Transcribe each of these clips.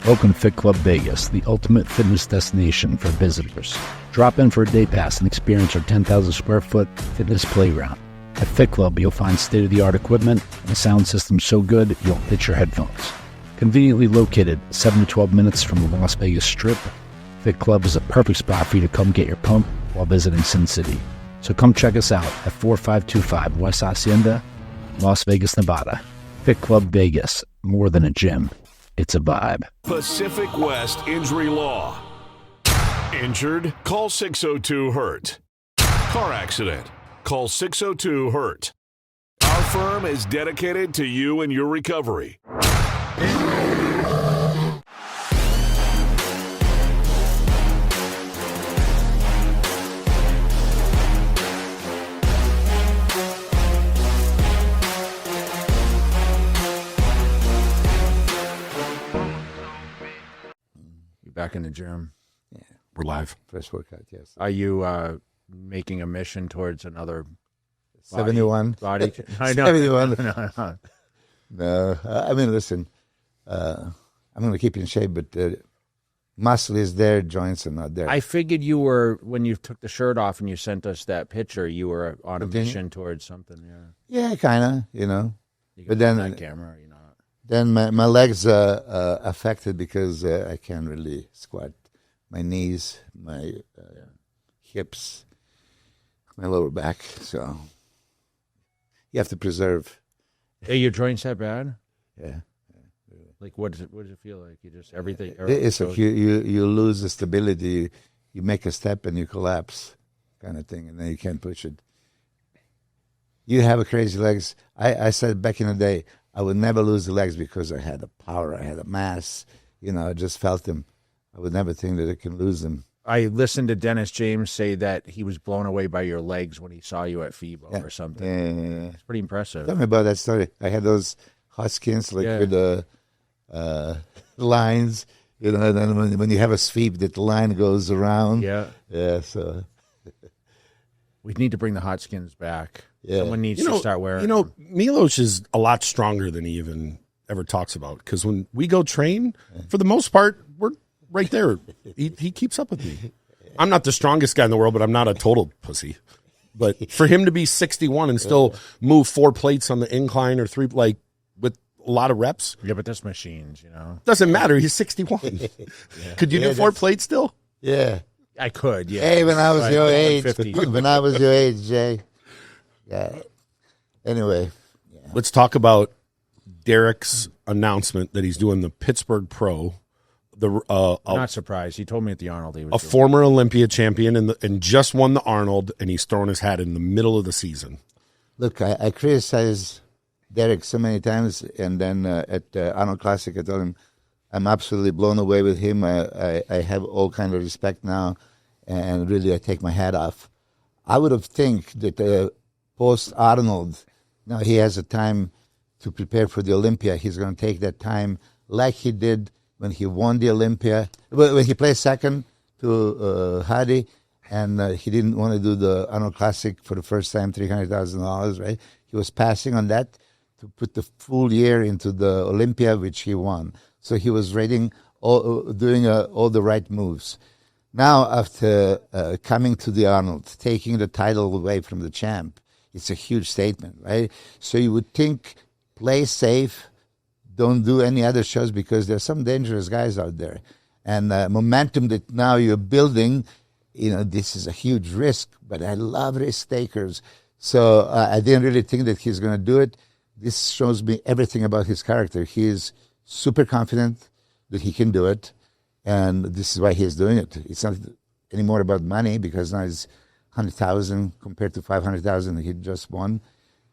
Welcome to Fit Club Vegas, the ultimate fitness destination for visitors. Drop in for a day pass and experience our 10,000 square foot fitness playground. At Fit Club, you'll find state-of-the-art equipment and a sound system so good you'll pitch your headphones. Conveniently located 7 to 12 minutes from the Las Vegas Strip, Fit Club is a perfect spot for you to come get your pump while visiting Sin City. So come check us out at 4525 West Hacienda, Las Vegas, Nevada. Fit Club Vegas, more than a gym, it's a vibe. Pacific West Injury Law. Injured? Call 602-HURT. Car accident? Call 602-HURT. Our firm is dedicated to you and your recovery. Back in the gym. Yeah. We're live. First workout, yes. Are you making a mission towards another 71? Body? I know. 71. No, I mean, listen, I'm going to keep you in shape, but muscle is there, joints are not there. I figured you were, when you took the shirt off and you sent us that picture, you were on a mission towards something, yeah. Yeah, kind of, you know. But then that camera, you know. Then my legs are affected because I can't really squat. My knees, my hips, my lower back. So you have to preserve. Hey, your joints that bad? Yeah. Like what does it feel like? You just everything. It's like you lose the stability. You make a step and you collapse, kind of thing, and then you can't push it. You have a crazy legs. I said back in the day, I would never lose the legs because I had the power, I had a mass. You know, I just felt them. I would never think that I can lose them. I listened to Dennis James say that he was blown away by your legs when he saw you at FIBO or something. Yeah. It's pretty impressive. Tell me about that story. I had those hot skins with the lines, you know, and then when you have a sweep, that line goes around. Yeah. Yeah, so. We need to bring the hot skins back. Yeah. Someone needs to start wearing You know, them. Milos is a lot stronger than he even ever talks about. Because when we go train, for the most part, we're right there. He keeps up with me. I'm not the strongest guy in the world, but I'm not a total pussy. But for him to be 61 and still move 4 plates on the incline or 3, like with a lot of reps. Yeah, but there's machines, you know. Doesn't matter. He's 61. Could you do 4 plates still? Yeah. I could, yeah. Hey, when I was your age, 50. when I was your age, Jay. Yeah. Anyway. Yeah. Let's talk about Derek's announcement that he's doing the Pittsburgh Pro. I'm not surprised. He told me at the Arnold he was a former Olympia champion and just won the Arnold, and he's throwing his hat in the middle of the season. Look, I criticized Derek so many times, and then at the Arnold Classic, I told him I'm absolutely blown away with him. I have all kind of respect now, and really I take my hat off. I would have think that post-Arnold, now he has a time to prepare for the Olympia. He's going to take that time like he did when he won the Olympia, when he played second to Hadi, and he didn't want to do the Arnold Classic for the first time, $300,000, right? He was passing on that to put the full year into the Olympia, which he won. So he was doing all the right moves. Now, after coming to the Arnold, taking the title away from the champ, it's a huge statement, right? So you would think, play safe, don't do any other shows because there's some dangerous guys out there. And momentum that now you're building, you know, this is a huge risk, but I love risk takers. So I didn't really think that he's going to do it. This shows me everything about his character. He is super confident that he can do it, and this is why he's doing it. It's not anymore about money because now it's 100,000 compared to 500,000 he just won.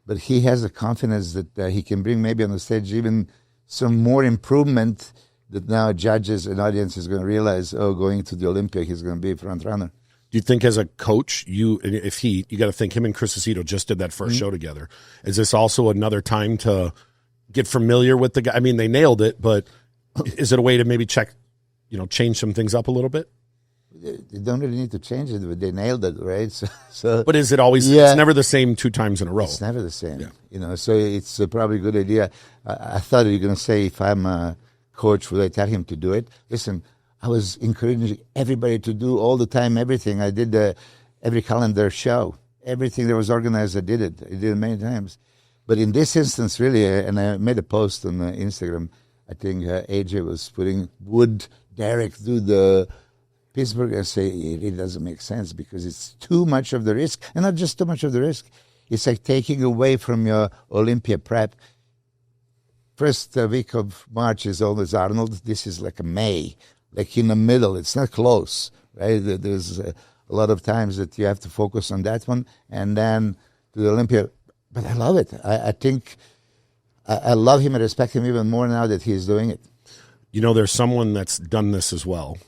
But he has the confidence that he can bring maybe on the stage even some more improvement that now judges and audience is going to realize, going to the Olympia, he's going to be a front runner. Do you think as a coach, you got to think him and Chris Aceto just did that 1st show together. Is this also another time to get familiar with the guy? I mean, they nailed it, but is it a way to maybe change some things up a little bit? They don't really need to change it, but they nailed it, right? So but is it always? Yeah. It's never the same 2 times in a row. It's never the same, you know. So it's probably a good idea. I thought you were going to say if I'm coach, would I tell him to do it? Listen, I was encouraging everybody to do all the time, everything. I did every calendar show. Everything that was organized, I did it. I did it many times. But in this instance, really, and I made a post on Instagram, I think AJ was putting, would Derek do the Pittsburgh? I say, it really doesn't make sense because it's too much of the risk. And not just too much of the risk. It's like taking away from your Olympia prep. First week of March is always Arnold. This is like a May, like in the middle. It's not close, right? There's a lot of times that you have to focus on that one. And then to the Olympia. But I love it. I think I love him and respect him even more now that he's doing it. You know, there's someone that's done this as well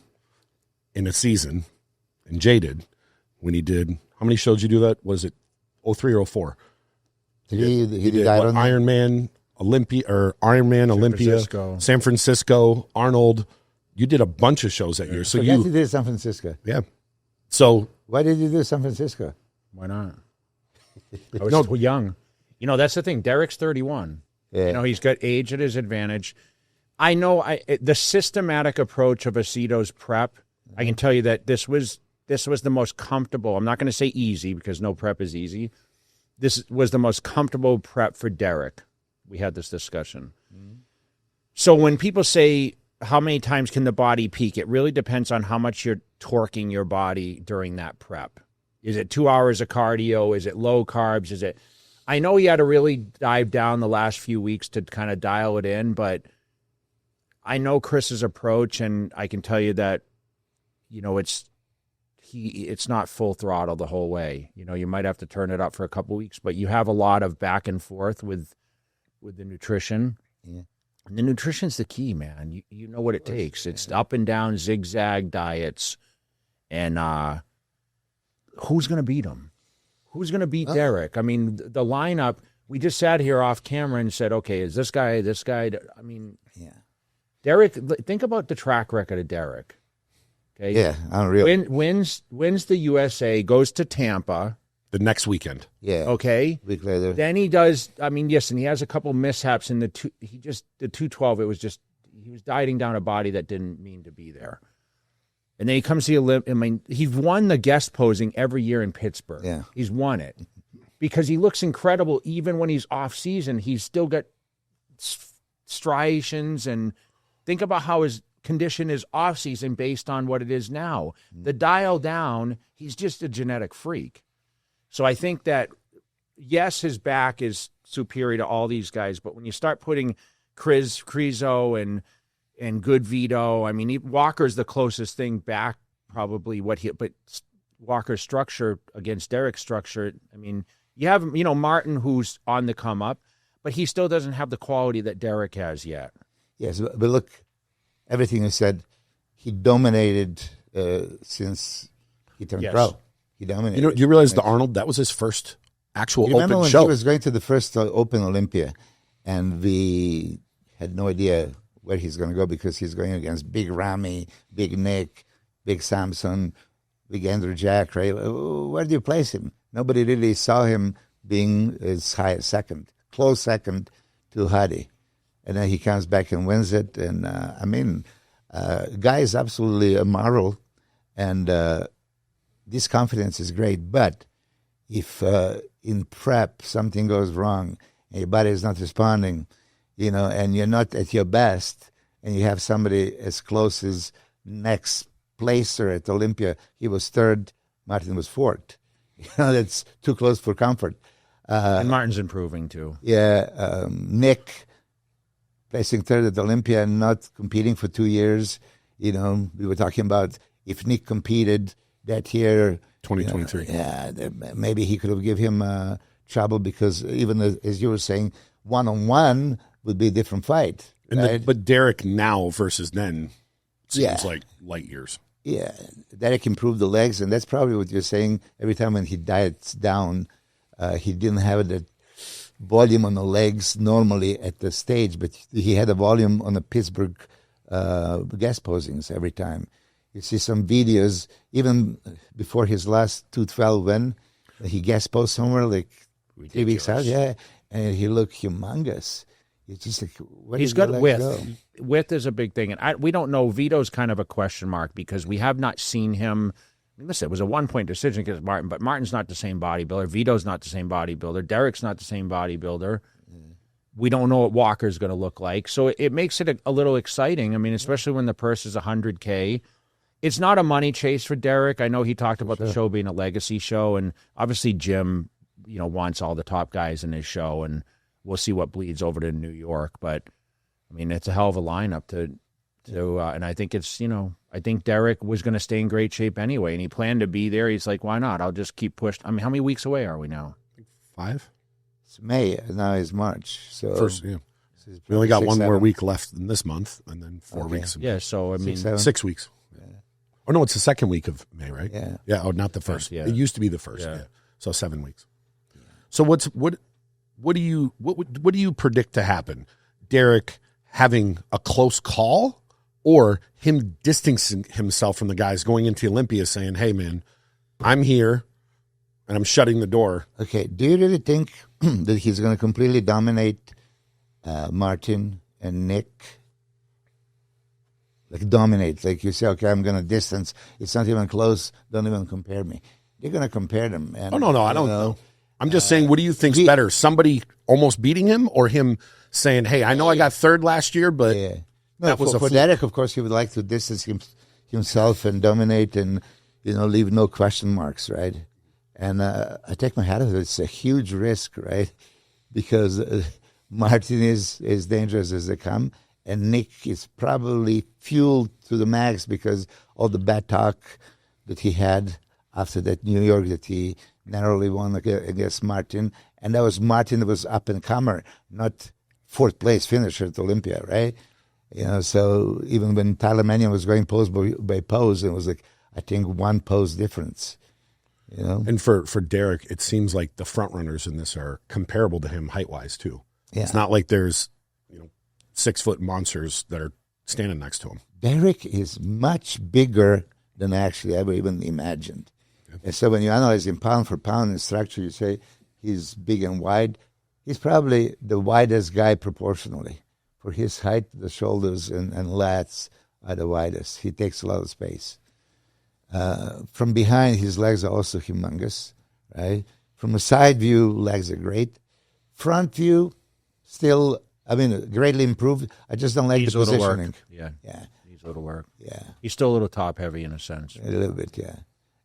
in a season, and Jay did, when he did, how many shows did you do that? Was it 03 or 04? He did Ironman, Olympia, or Ironman, Olympia, San Francisco, Arnold. You did a bunch of shows that year. So you did San Francisco. Yeah. So why did you do San Francisco? Why not? I was too young. You know, that's the thing. Derek's 31. Yeah. You know, he's got age at his advantage. I know the systematic approach of Aceto's prep, I can tell you that this was the most comfortable. I'm not going to say easy because no prep is easy. This was the most comfortable prep for Derek. We had this discussion. Mm-hmm. So when people say, how many times can the body peak? It really depends on how much you're torquing your body during that prep. Is it 2 hours of cardio? Is it low carbs? Is it? I know he had to really dive down the last few weeks to kind of dial it in, but I know Chris's approach, and I can tell you that, you know, it's not full throttle the whole way. You know, you might have to turn it up for a couple weeks, but you have a lot of back and forth with the nutrition. Yeah. And the nutrition's the key, man. You know what it takes. It's up and down, zigzag diets, and who's going to beat him? Who's going to beat Derek? I mean, the lineup, we just sat here off camera and said, okay, is this guy? I mean, yeah. Derek, think about the track record of Derek. Okay. Yeah, unreal. Wins the USA, goes to Tampa. The next weekend. Yeah. Okay. Week later. Then he does, I mean, yes, and he has a couple mishaps in the 212, he was dieting down a body that didn't mean to be there. And then he comes to the Olympia. I mean, he's won the guest posing every year in Pittsburgh. Yeah. He's won it because he looks incredible. Even when he's off season, he's still got striations. And think about how his condition is off season based on what it is now. The dial down, he's just a genetic freak. So I think that, yes, his back is superior to all these guys, but when you start putting Krizo and Good Vito, I mean, Walker's the closest thing back, probably but Walker's structure against Derek's structure, I mean, you have, you know, Martin, who's on the come up, but he still doesn't have the quality that Derek has yet. Yes, but look, everything you said, he dominated since he turned pro. He dominated. You know, you realize the Arnold, that was his first actual open show. When he was going to the first Open Olympia, and we had no idea where he's going to go because he's going against Big Ramy, Big Nick, Big Samson, Big Andrew Jack, right? Where do you place him? Nobody really saw him being as high as second, close second to Hadi. And then he comes back and wins it. And, I mean, guy is absolutely a marvel. And this confidence is great. But if in prep something goes wrong and your body is not responding, you know, and you're not at your best, and you have somebody as close as next placer at Olympia, he was third, Martin was fourth. You know, that's too close for comfort. And Martin's improving too. Yeah, Nick placing third at Olympia and not competing for 2 years. You know, we were talking about if Nick competed that year, 2023. Maybe he could have given him trouble because even as you were saying, one-on-one would be a different fight. Right? But Derek now versus then seems like light years. Yeah, Derek improved the legs, and that's probably what you're saying. Every time when he diets down, he didn't have the volume on the legs normally at the stage, but he had a volume on the Pittsburgh guest posings every time. You see some videos, even before his last 212 win, he guest posed somewhere like 3 weeks out, and he looked humongous. It's just like, where He's did the got legs width. go? Width is a big thing, and we don't know. Vito's kind of a question mark because we have not seen him. Listen, it was a 1-point decision against Martin, but Martin's not the same bodybuilder. Vito's not the same bodybuilder. Derek's not the same bodybuilder. We don't know what Walker's going to look like, so it makes it a little exciting. I mean, especially when the purse is $100K. It's not a money chase for Derek. I know he talked about the show being a legacy show, and obviously Jim, wants all the top guys in his show, and we'll see what bleeds over to New York. But I mean, it's a hell of a lineup to and I think it's I think Derek was going to stay in great shape anyway, and he planned to be there. He's like, why not? I'll just keep pushing. I mean, how many weeks away are we now? 5. It's May, now it's March. So First, yeah. so it's We only got 6, one more 7. week left in this month, and then 4 weeks. Yeah, so I mean, 6, 7. 6 weeks. Oh no, it's the second week of May, right? Yeah. Yeah. Oh, not the first. Yeah. It used to be the first. Yeah. Yeah. So 7 weeks. So what do you predict to happen? Derek having a close call, or him distancing himself from the guys going into Olympia, saying, "Hey, man, I'm here, and I'm shutting the door." Okay, do you really think that he's going to completely dominate Martin and Nick? Like dominate, like you say, okay, I'm going to distance. It's not even close. Don't even compare me. They're going to compare them. And, Oh no, I don't know. I'm just saying, what do you think's better? Somebody almost beating him, or him saying, "Hey, I know I got third last year, but Yeah. No, that was for a fluke." Derek, of course, he would like to distance himself and dominate and, leave no question marks, right? And I take my hat off. It's a huge risk, right? Because Martin is as dangerous as they come, and Nick is probably fueled to the max because all the bad talk that he had after that New York that he narrowly won against Martin. And that was Martin that was up-and-comer, not fourth place finisher at Olympia, right? So even when Tyler Mannion was going pose by pose, it was like, I think 1 pose difference. And for Derek, it seems like the front runners in this are comparable to him height-wise too. Yeah. It's not like there's 6-foot monsters that are standing next to him. Derek is much bigger than I actually ever even imagined. Yeah. And so when you analyze him pound for pound in structure, you say he's big and wide. He's probably the widest guy proportionally. For his height, the shoulders and lats are the widest. He takes a lot of space. From behind, his legs are also humongous, right? From a side view, legs are great. Front view, still, greatly improved. I just don't like needs the a little positioning. work. Yeah, needs a little work. Yeah, He's still a little top heavy in a sense. a little bit, yeah.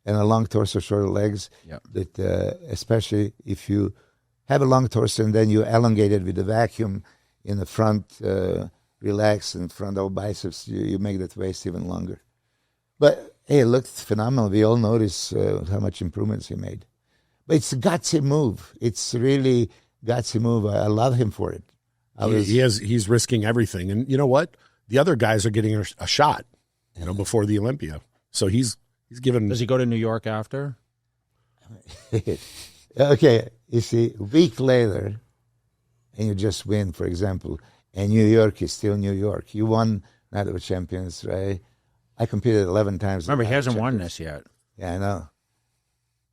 And a long torso, shorter legs. Yeah. That especially if you have a long torso and then you elongate it with the vacuum in the front, relax in front of biceps, you make that waist even longer. But hey, it looked phenomenal. We all noticed how much improvements he made. But it's a gutsy move. It's really gutsy move. I love him for it. He's risking everything, and you know what? The other guys are getting a shot, before the Olympia. So he's given. Does he go to New York after? Okay, you see, a week later, and you just win, for example, and New York is still New York. You won Night of the Champions, right? I competed 11 times. Remember, he hasn't won this yet. Yeah, I know.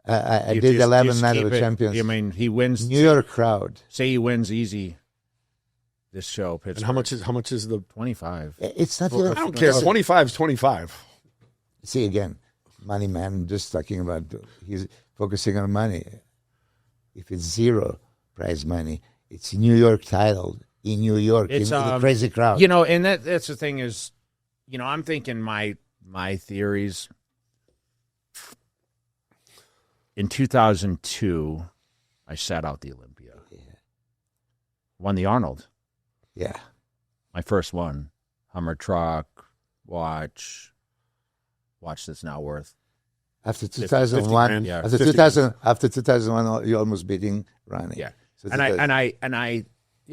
I did 11 Night of the Champions. I mean, he wins. New York crowd. Say he wins easy. This show, Pittsburgh. And how much is the 25? It's not. I don't care. 25 is 25. See again, money man. I'm just talking about. He's focusing on money. If it's zero prize money, it's New York title in New York. It's in the crazy crowd. And that's the thing is, I'm thinking my theories. In 2002, I sat out the Olympia. Yeah. Won the Arnold. Yeah. My first one. Hummer truck, watch that's now worth. After 2001, 50 yeah. after 2001, you're almost beating Ronnie. Yeah. So And I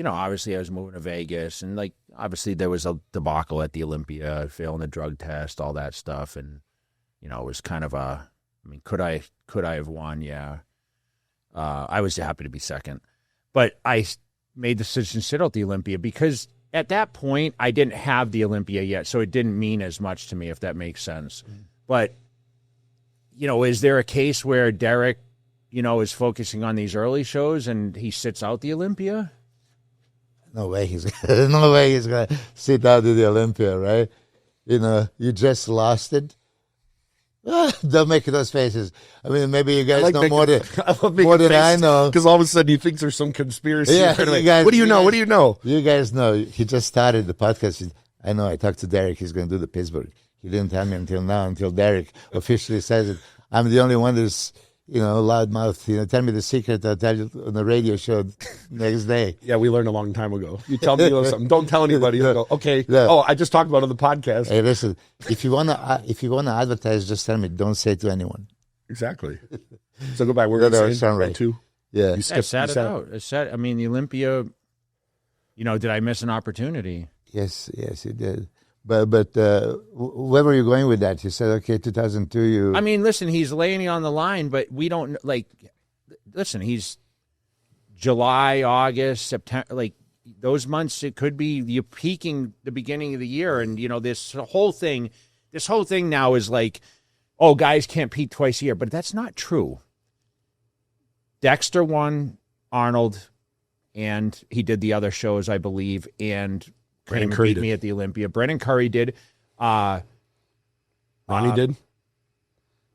obviously I was moving to Vegas, and obviously there was a debacle at the Olympia, failing the drug test, all that stuff, and it was kind of could I have won? Yeah. I was happy to be second, but I made the decision to sit out the Olympia because at that point I didn't have the Olympia yet, so it didn't mean as much to me, if that makes sense. Mm-hmm. But is there a case where Derek, is focusing on these early shows and he sits out the Olympia? no way he's gonna sit out in the Olympia, right? You just lost it. Don't make those faces. I mean, maybe you guys know more than I know. Because all of a sudden he thinks there's some conspiracy. Yeah, Like, guys, what do you know? What do you know? You guys know. He just started the podcast. I know. I talked to Derek. He's going to do the Pittsburgh. He didn't tell me until now, until Derek officially says it. I'm the only one that's, loudmouth. Tell me the secret. I'll tell you on the radio show next day. Yeah, we learned a long time ago. You tell me something. Don't tell anybody. You go, okay. Yeah. Oh, I just talked about it on the podcast. Hey, listen. If you wanna advertise, just tell me. Don't say it to anyone. Exactly. So go back. We're going to say two. Yeah. You sat it out. I mean, the Olympia. Did I miss an opportunity? Yes, you did. But where were you going with that? You said, okay, 2002, I mean, listen, he's laying it on the line, but we don't, listen, he's July, August, September, those months, it could be you peaking the beginning of the year. And, this whole thing now is oh, guys can't peak twice a year. But that's not true. Dexter won Arnold, and he did the other shows, I believe, and Brandon came Curry and beat did. me at the Olympia. Brendan Curry did. Ronnie did.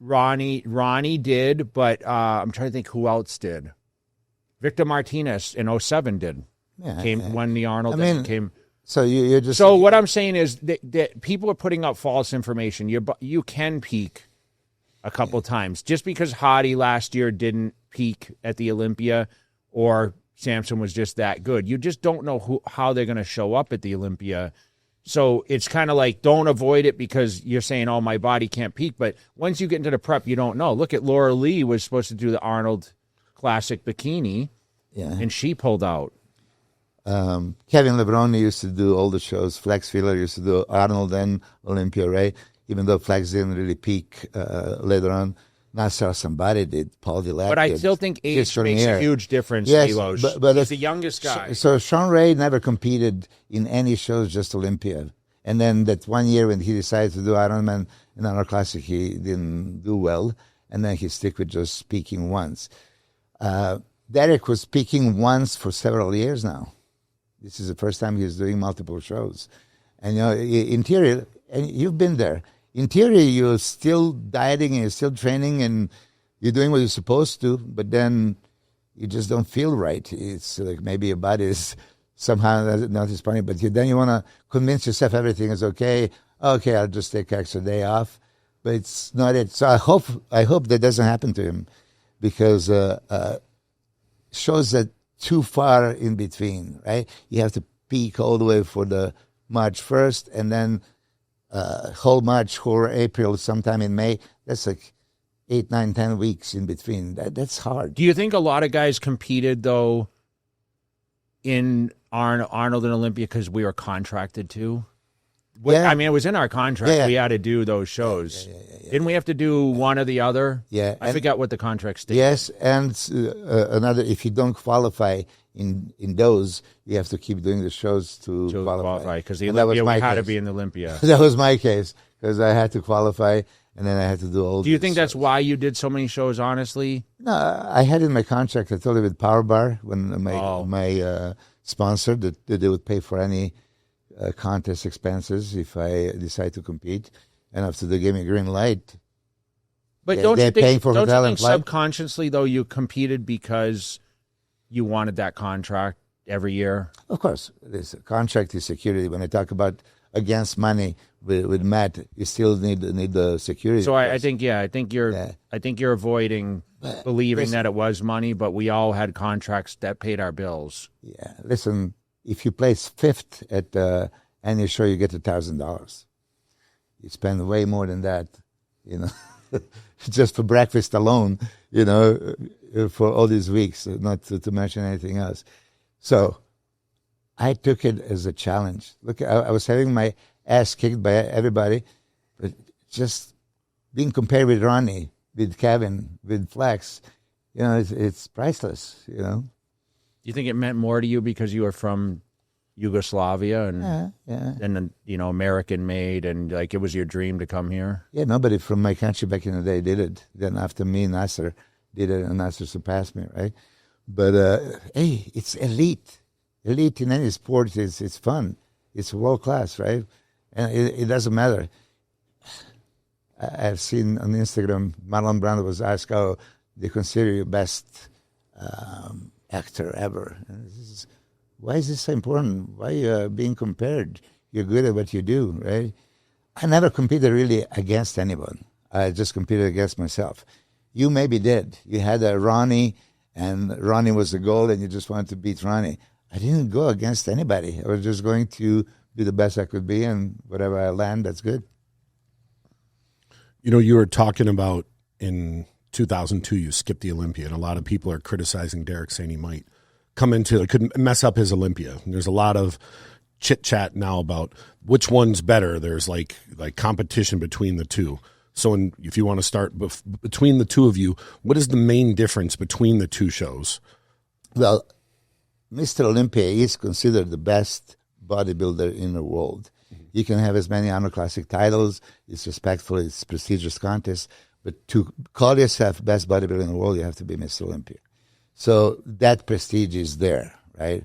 Ronnie did, but I'm trying to think who else did. Victor Martinez in 2007 did. Yeah, Won the Arnold. So you're just. So what I'm saying is that people are putting up false information. You can peak a couple times. Just because Hottie last year didn't peak at the Olympia, or Samson was just that good, you just don't know how they're going to show up at the Olympia. So it's kind of don't avoid it because you're saying, oh, my body can't peak. But once you get into the prep, you don't know. Look at Laura Lee was supposed to do the Arnold Classic Bikini, and she pulled out. Kevin Lebroni used to do all the shows. Flex Wheeler used to do Arnold and Olympia, right? Even though Flex didn't really peak later on. Nasser somebody did. Paul Dillette. But I still think age makes a huge difference, yes, Milos. But he's the youngest guy. So Sean Ray never competed in any shows, just Olympia. And then that one year when he decided to do Ironman in Arnold Classic, he didn't do well. And then he stick with just speaking once. Derek was speaking once for several years now. This is the first time he's doing multiple shows. And, interior, and you've been there. Interior, you're still dieting and you're still training and you're doing what you're supposed to, but then you just don't feel right. It's like maybe your body is somehow not responding, but then you want to convince yourself everything is okay. Okay, I'll just take an extra day off, but it's not it. So I hope that doesn't happen to him, because shows that too far in between, right? You have to peak all the way for the March 1st and then whole March or April, sometime in May. That's 8, 9, 10 weeks in between. That's hard. Do you think a lot of guys competed, though, in Arnold and Olympia because we were contracted to? Yeah. I mean, it was in our contract. Yeah. We had to do those shows. Yeah. Didn't we have to do one or the other? Yeah. I forgot what the contract stated. Yes, and another, if you don't qualify in those, you have to keep doing the shows to qualify. Because the Olympia, we had to be in the Olympia. That was my case, because I had to qualify, and then I had to do all. Do you think that's why you did so many shows, honestly? No, I had in my contract, I told you with Power Bar, when my sponsor, that they would pay for any contest expenses if I decide to compete. And after they gave me a green light, but don't you think subconsciously, though, you competed because you wanted that contract every year? Of course, this contract is security. When I talk about against money with Matt, you still need the security. So I think you're avoiding believing that it was money, but we all had contracts that paid our bills. Yeah, listen, if you place 5th at any show, you get $1,000. You spend way more than that, just for breakfast alone, for all these weeks, not to mention anything else. So I took it as a challenge. Look, I was having my ass kicked by everybody, but just being compared with Ronnie, with Kevin, with Flex, it's priceless, Do you think it meant more to you because you were from Yugoslavia and American made, and it was your dream to come here? Yeah, nobody from my country back in the day did it. Then after me, Nasser did it, and Nasser surpassed me, right? But hey, it's elite. elite in any sport is it's fun. It's world class, right? And it doesn't matter. I've seen on Instagram, Marlon Brando was asked how they consider you best actor ever. And why is this so important? Why are you being compared? You're good at what you do, right? I never competed really against anyone. I just competed against myself. You maybe did. You had a Ronnie, and Ronnie was the goal, and you just wanted to beat Ronnie. I didn't go against anybody. I was just going to be the best I could be, and whatever I land, that's good. You know, you were talking about in 2002, you skipped the Olympia, and a lot of people are criticizing Derek, saying he might come into it, could mess up his Olympia. And there's a lot of chit chat now about which one's better. There's like competition between the two. So if you want to start between the two of you, what is the main difference between the two shows? Well, Mr. Olympia is considered the best bodybuilder in the world. You can have as many Arnold Classic titles. It's respectful. It's prestigious contest. But to call yourself best bodybuilder in the world, you have to be Mr. Olympia. So that prestige is there, right?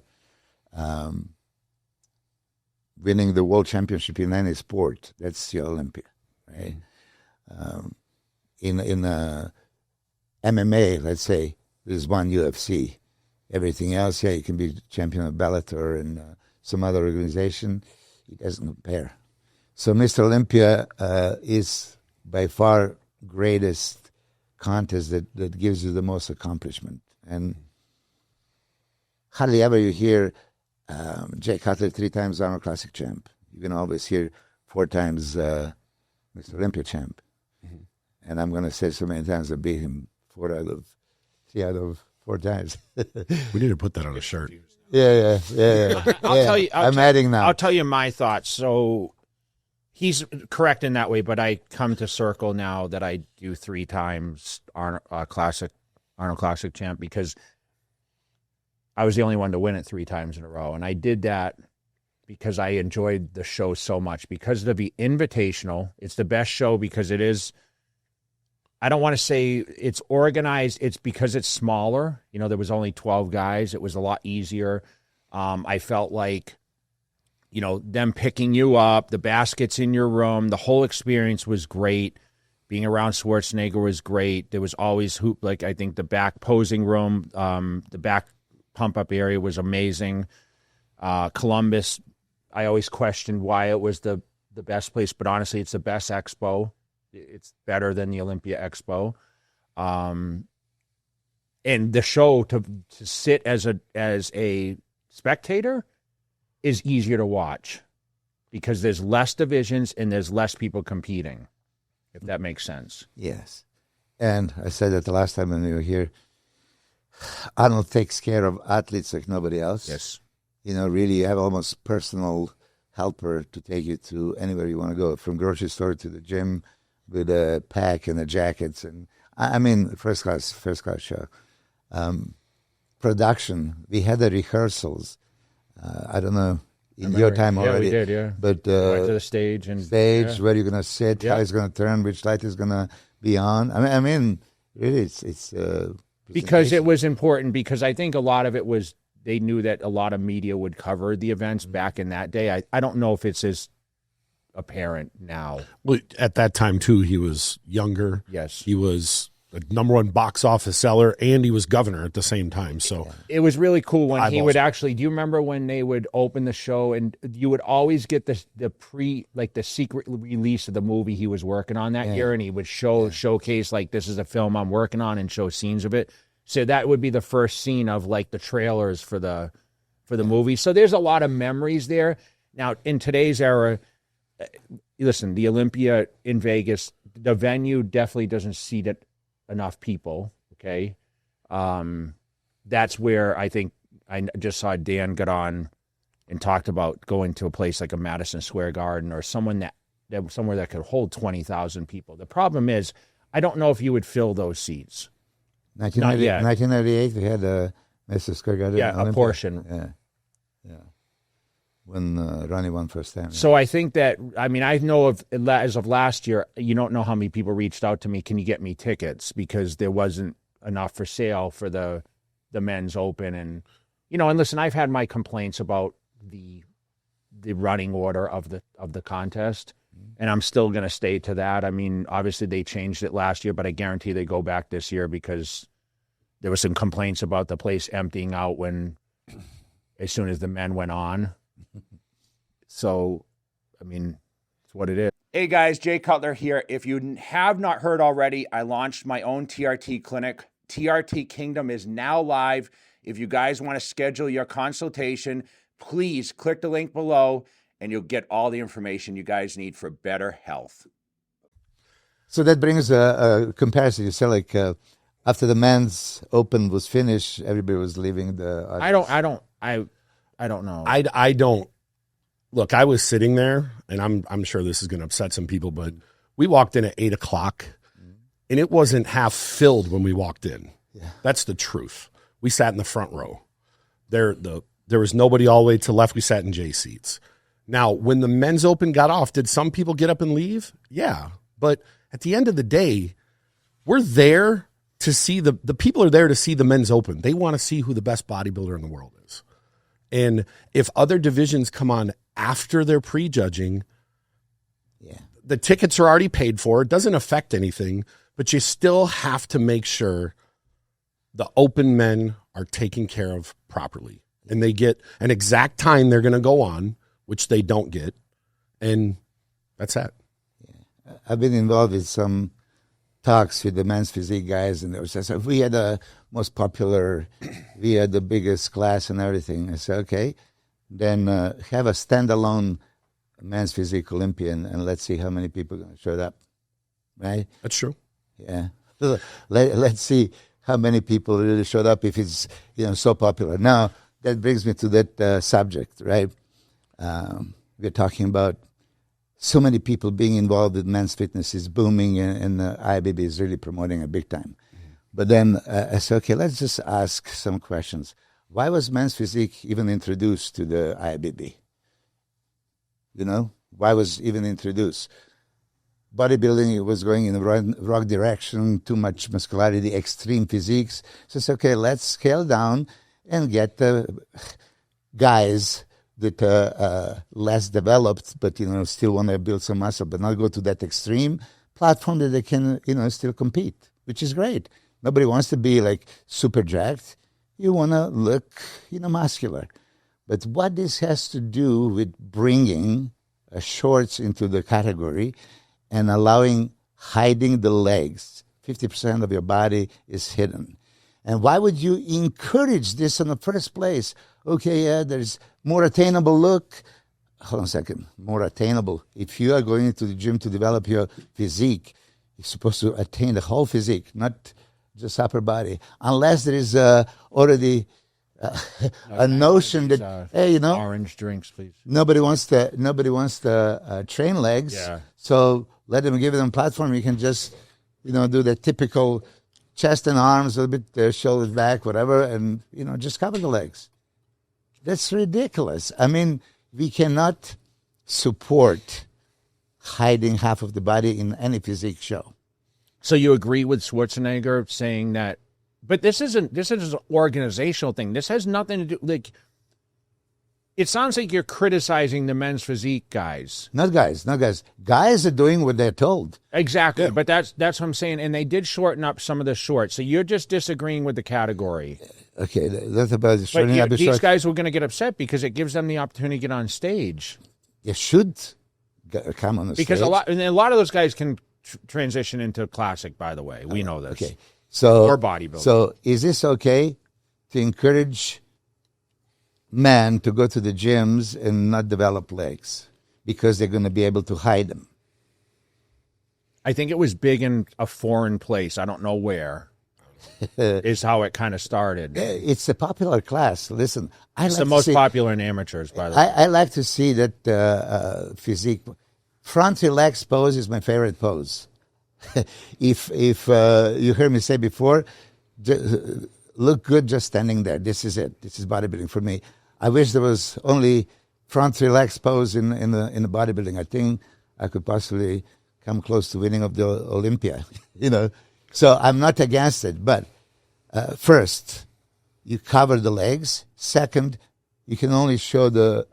Winning the world championship in any sport, that's your Olympia, right? In MMA, let's say, there's one UFC. Everything else, yeah, you can be champion of Bellator and some other organization. It doesn't compare. So Mr. Olympia is by far greatest contest that gives you the most accomplishment. And hardly ever you hear Jay Cutler 3 times Arnold Classic champ. You can always hear 4 times Mr. Olympia champ. Mm-hmm. And I'm going to say so many times I beat him 3 out of 4 times. We need to put that on a shirt. Yeah. I'll tell you. I'm adding now. I'll tell you my thoughts. So he's correct in that way, but I come to circle now that I do 3 times Arnold Classic champ because I was the only one to win it 3 times in a row, and I did that because I enjoyed the show so much. Because of the Invitational, it's the best show because it is. I don't want to say it's organized. It's because it's smaller. You know, there was only 12 guys. It was a lot easier. I felt like, you know, them picking you up, the baskets in your room, the whole experience was great. Being around Schwarzenegger was great. There was always I think the back posing room, the back pump-up area was amazing. Columbus, I always questioned why it was the best place, but honestly, it's the best expo. It's better than the Olympia Expo. And the show to sit as a spectator is easier to watch because there's less divisions and there's less people competing, if that makes sense. Yes. And I said that the last time when we were here, Arnold takes care of athletes like nobody else. Yes. You know, really, you have almost personal helper to take you to anywhere you want to go, from grocery store to the gym, with a pack and the jackets, and I mean first class show. Production, we had the rehearsals. I don't know in your time already. Yeah, we did. Yeah, but went to the stage where you're gonna sit, how it's gonna turn, which light is gonna be on. I mean, really, it's because it was important. Because I think a lot of it was they knew that a lot of media would cover the events back in that day. I don't know if it's as apparent now. Well, at that time too, he was younger. Yes, he was a #1 box office seller, and he was governor at the same time. So it was really cool when he would actually. Do you remember when they would open the show and you would always get the secret release of the movie he was working on that year, and he would showcase like, this is a film I'm working on, and show scenes of it. So that would be the first scene of like the trailers for the movie. So there's a lot of memories there. Now in today's era. Listen, the Olympia in Vegas, the venue definitely doesn't seat enough people, okay? That's where I think I just saw Dan get on and talked about going to a place like a Madison Square Garden or somewhere that could hold 20,000 people. The problem is, I don't know if you would fill those seats. 1998, we had a Madison Square Garden. Yeah, Olympia. A portion. Yeah. When Ronnie won first time. Yeah. So I think that, I mean, I know as of last year, you don't know how many people reached out to me, can you get me tickets? Because there wasn't enough for sale for the men's open. And, and listen, I've had my complaints about the running order of the contest, and I'm still going to stay to that. I mean, obviously they changed it last year, but I guarantee they go back this year because there was some complaints about the place emptying out as soon as the men went on. So, I mean, it's what it is. Hey guys, Jay Cutler here. If you have not heard already, I launched my own TRT clinic. TRT Kingdom is now live. If you guys want to schedule your consultation, please click the link below and you'll get all the information you guys need for better health. So that brings a comparison. You say like after the men's open was finished, everybody was leaving the audience. I don't know. I don't. Look, I was sitting there, and I'm sure this is going to upset some people, but we walked in at 8 o'clock, and it wasn't half filled when we walked in. Yeah. That's the truth. We sat in the front row. There was nobody all the way to the left. We sat in J seats. Now, when the men's open got off, did some people get up and leave? Yeah. But at the end of the day, we're there to see the people are there to see the men's open. They want to see who the best bodybuilder in the world is. And if other divisions come on after they're prejudging, the tickets are already paid for. It doesn't affect anything, but you still have to make sure the open men are taken care of properly. And they get an exact time they're going to go on, which they don't get. And that's that. Yeah. I've been involved with some talks with the men's physique guys, and they were saying, so if we had the most popular, we had the biggest class and everything. I said, okay, then have a standalone men's physique Olympia, and let's see how many people are going to show up. Right? That's true. Yeah. Let's see how many people really showed up if it's so popular. Now, that brings me to that subject, right? We're talking about so many people being involved with men's fitness is booming, and the IBB is really promoting it big time. But then I said, okay, let's just ask some questions. Why was men's physique even introduced to the IBB? Why was it even introduced? Bodybuilding was going in the wrong direction, too much muscularity, extreme physiques. So it's okay, let's scale down and get the guys that are less developed, but still want to build some muscle, but not go to that extreme platform that they can still compete, which is great. Nobody wants to be like super jacked. You want to look muscular. But what this has to do with bringing shorts into the category and hiding the legs. 50% of your body is hidden. And why would you encourage this in the first place? Okay, there's more attainable look. Hold on a second. More attainable. If you are going into the gym to develop your physique, you're supposed to attain the whole physique, not just upper body. Unless there is already a notion that, hey, orange drinks, please. Nobody wants to train legs. Yeah. So let them give them platform. You can just, do the typical chest and arms, a little bit shoulders back, whatever, and, just cover the legs. That's ridiculous. I mean, we cannot support hiding half of the body in any physique show. So you agree with Schwarzenegger saying that, but this is an organizational thing. This has nothing to do, it sounds like you're criticizing the men's physique guys. Not guys. Guys are doing what they're told. Exactly, yeah. But that's what I'm saying. And they did shorten up some of the shorts. So you're just disagreeing with the category. Okay, that's about the shortening up the these shorts. guys were going to get upset because it gives them the opportunity to get on stage. You should come on the stage. Because a lot of those guys can transition into classic, by the way. We know this. Okay. So, or bodybuilding. So is this okay to encourage men to go to the gyms and not develop legs because they're going to be able to hide them? I think it was big in a foreign place. I don't know where. Is how it kind of started. It's a popular class. Listen, it's the most popular in amateurs, by the way. I like to see that physique. Front relaxed pose is my favorite pose. If you heard me say before, look good just standing there. This is it. This is bodybuilding for me. I wish there was only front relaxed pose in the bodybuilding. I think I could possibly come close to winning of the Olympia. So I'm not against it, but first you cover the legs. Second, you can only show the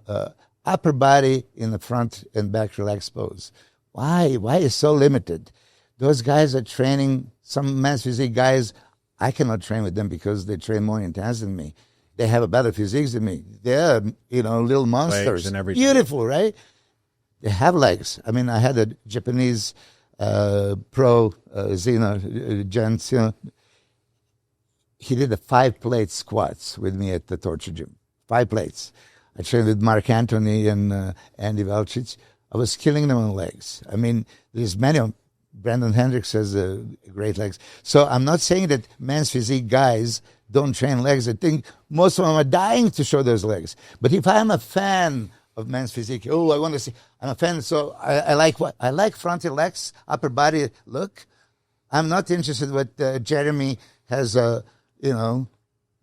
upper body in the front and back relaxed pose. Why? Why is so limited? Those guys are training, some men's physique guys, I cannot train with them because they train more intense than me. They have a better physique than me. They're, little monsters. Legs and everything. Beautiful, right? They have legs. I mean, I had a Japanese pro, Jens, he did a 5-plate squats with me at the torture gym. 5 plates. I trained with Mark Anthony and Andy Velchich. I was killing them on legs. I mean, there's many of them. Brandon Hendricks has great legs. So I'm not saying that men's physique guys don't train legs. I think most of them are dying to show those legs. But if I'm a fan of men's physique, I want to see, I'm a fan, so I like what? I like frontal legs, upper body look. I'm not interested in what Jeremy has,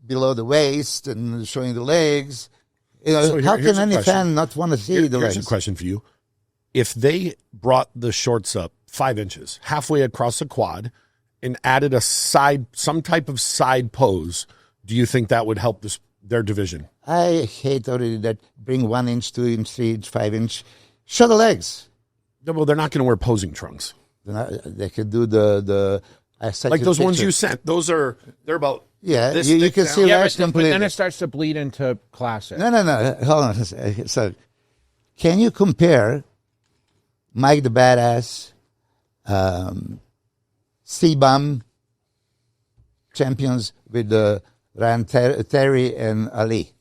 below the waist and showing the legs. How can any fan not want to see the legs? Here's a question for you. If they brought the shorts up 5 inches, halfway across the quad, and added some type of side pose, do you think that would help their division? I hate already that bring 1 inch, 2 inch, 3 inch, 5 inch. Show the legs. Well, they're not going to wear posing trunks. They could do the like those ones you sent. They're about you can see legs completely. But then it starts to bleed into classic. No. Hold on a second. So, can you compare Mike the Badass, C-Bum champions with Ryan Terry and Ali?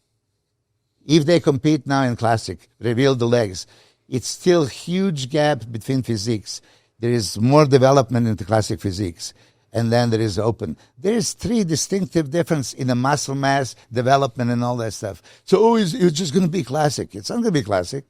If they compete now in classic, reveal the legs, it's still huge gap between physiques. There is more development into classic physiques, and then there is open. There is 3 distinctive difference in the muscle mass development and all that stuff. So it's just going to be classic. It's not going to be classic.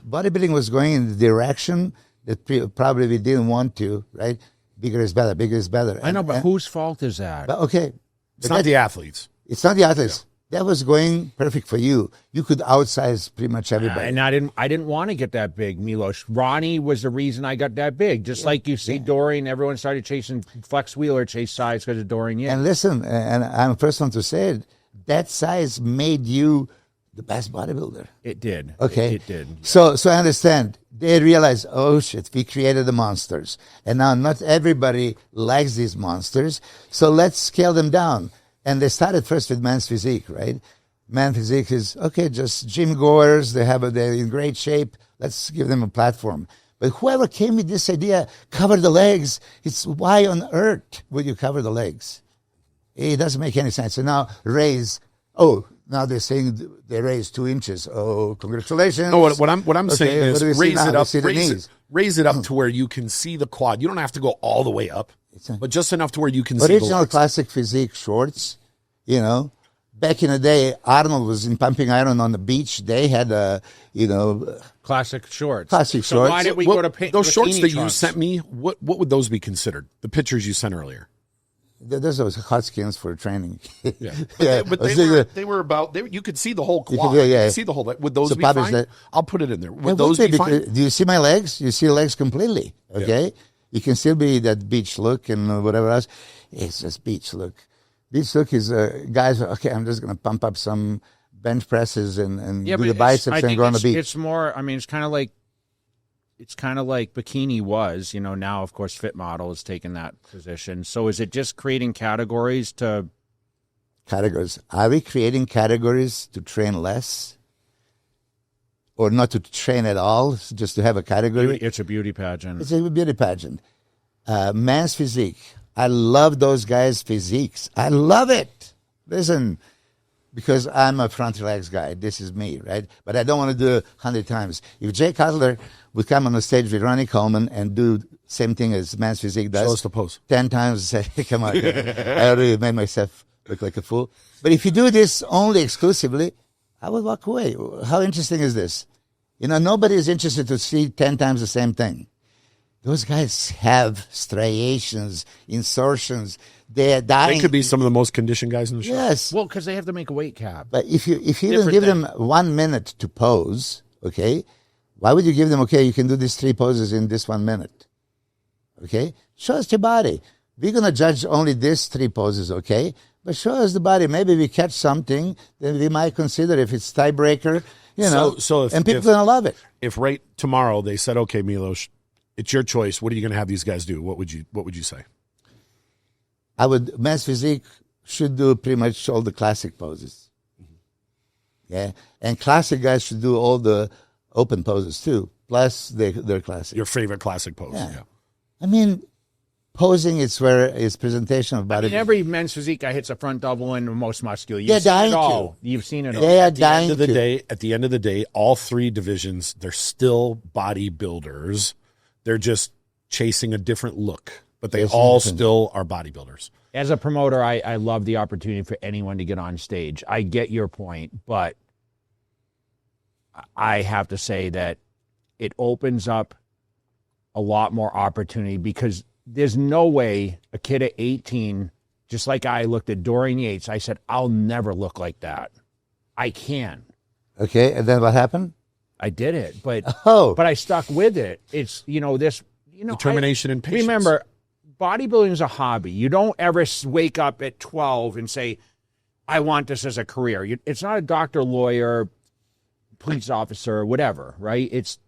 Bodybuilding was going in the direction that probably we didn't want to, right? Bigger is better, bigger is better. I know, but whose fault is that? But okay. It's not the athletes. It's not the athletes. Yeah. That was going perfect for you. You could outsize pretty much everybody. And I didn't want to get that big, Milos. Ronnie was the reason I got that big. Just like you see Dorian, everyone started chasing Flex Wheeler, chase size because of Dorian. Yeah. And listen, and I'm the first one to say it, that size made you the best bodybuilder. It did. Okay. It did. Yeah. So I understand. They realize, oh shit, we created the monsters. And now not everybody likes these monsters. So let's scale them down. And they started first with men's physique, right? Man physique is, okay, just gym goers. They're in great shape. Let's give them a platform. But whoever came with this idea, cover the legs. It's why on earth would you cover the legs? It doesn't make any sense. So now raise, now they're saying they raise 2 inches. Oh, congratulations. No, what I'm saying is raise it up to where you can see the quad. You don't have to go all the way up, but just enough to where you can see the original classic physique shorts, back in the day, Arnold was in pumping iron on the beach. They had classic shorts. Classic so shorts. Why did we go to paint those shorts that trunks? you sent me? What would those be considered? The pictures you sent earlier. Those are hot skins for training. Yeah, but they were about. You could see the whole quad. You could see the whole. Would those be fine? I'll put it in there. Would those be fine? Do you see my legs? You see the legs completely. Okay, yeah. You can still be that beach look and whatever else. It's just beach look. Beach look is guys. Okay, I'm just going to pump up some bench presses and do the biceps and go on the beach. It's more. I mean, it's kind of like bikini was. Now of course Fit Model has taken that position. So is it just creating categories to? Categories. Are we creating categories to train less? Or not to train at all, just to have a category? It's a beauty pageant. It's a beauty pageant. Man's physique. I love those guys' physiques. I love it. Listen, because I'm a front legs guy. This is me, right? But I don't want to do it 100 times. If Jay Cutler would come on the stage with Ronnie Coleman and do same thing as Man's Physique does. Show us the pose. 10 times, say, come on. I already made myself look like a fool. But if you do this only exclusively, I would walk away. How interesting is this? Nobody is interested to see 10 times the same thing. Those guys have striations, insertions. They are dying. They could be some of the most conditioned guys in the show. Yes. Well, because they have to make a weight cap. But if you don't give them 1 minute to pose, okay, why would you give them, okay, you can do these 3 poses in this 1 minute? Okay? Show us your body. We're going to judge only these 3 poses, okay? but show us the body. Maybe we catch something, then we might consider if it's tiebreaker, and people are going to love it. If right tomorrow they said, okay, Milos, it's your choice. What are you going to have these guys do? What would you say? Men's physique should do pretty much all the classic poses. Yeah, and classic guys should do all the open poses too. Plus, they're classic. Your favorite classic pose? Yeah. I mean, posing it's presentation of body. I mean, every men's physique guy hits a front double and the most muscular. They're dying to. You've seen it all. They are dying to. At the end of the day, all three divisions, they're still bodybuilders. They're just chasing a different look, but they all still are bodybuilders. As a promoter, I love the opportunity for anyone to get on stage. I get your point, but I have to say that it opens up a lot more opportunity because there's no way a kid at 18, just like I looked at Dorian Yates, I said, I'll never look like that. I can. Okay, and then what happened? I did it, but I stuck with it. It's, determination and patience. Remember, bodybuilding is a hobby. You don't ever wake up at 12 and say, I want this as a career. It's not a doctor, lawyer, police officer, whatever, right? It's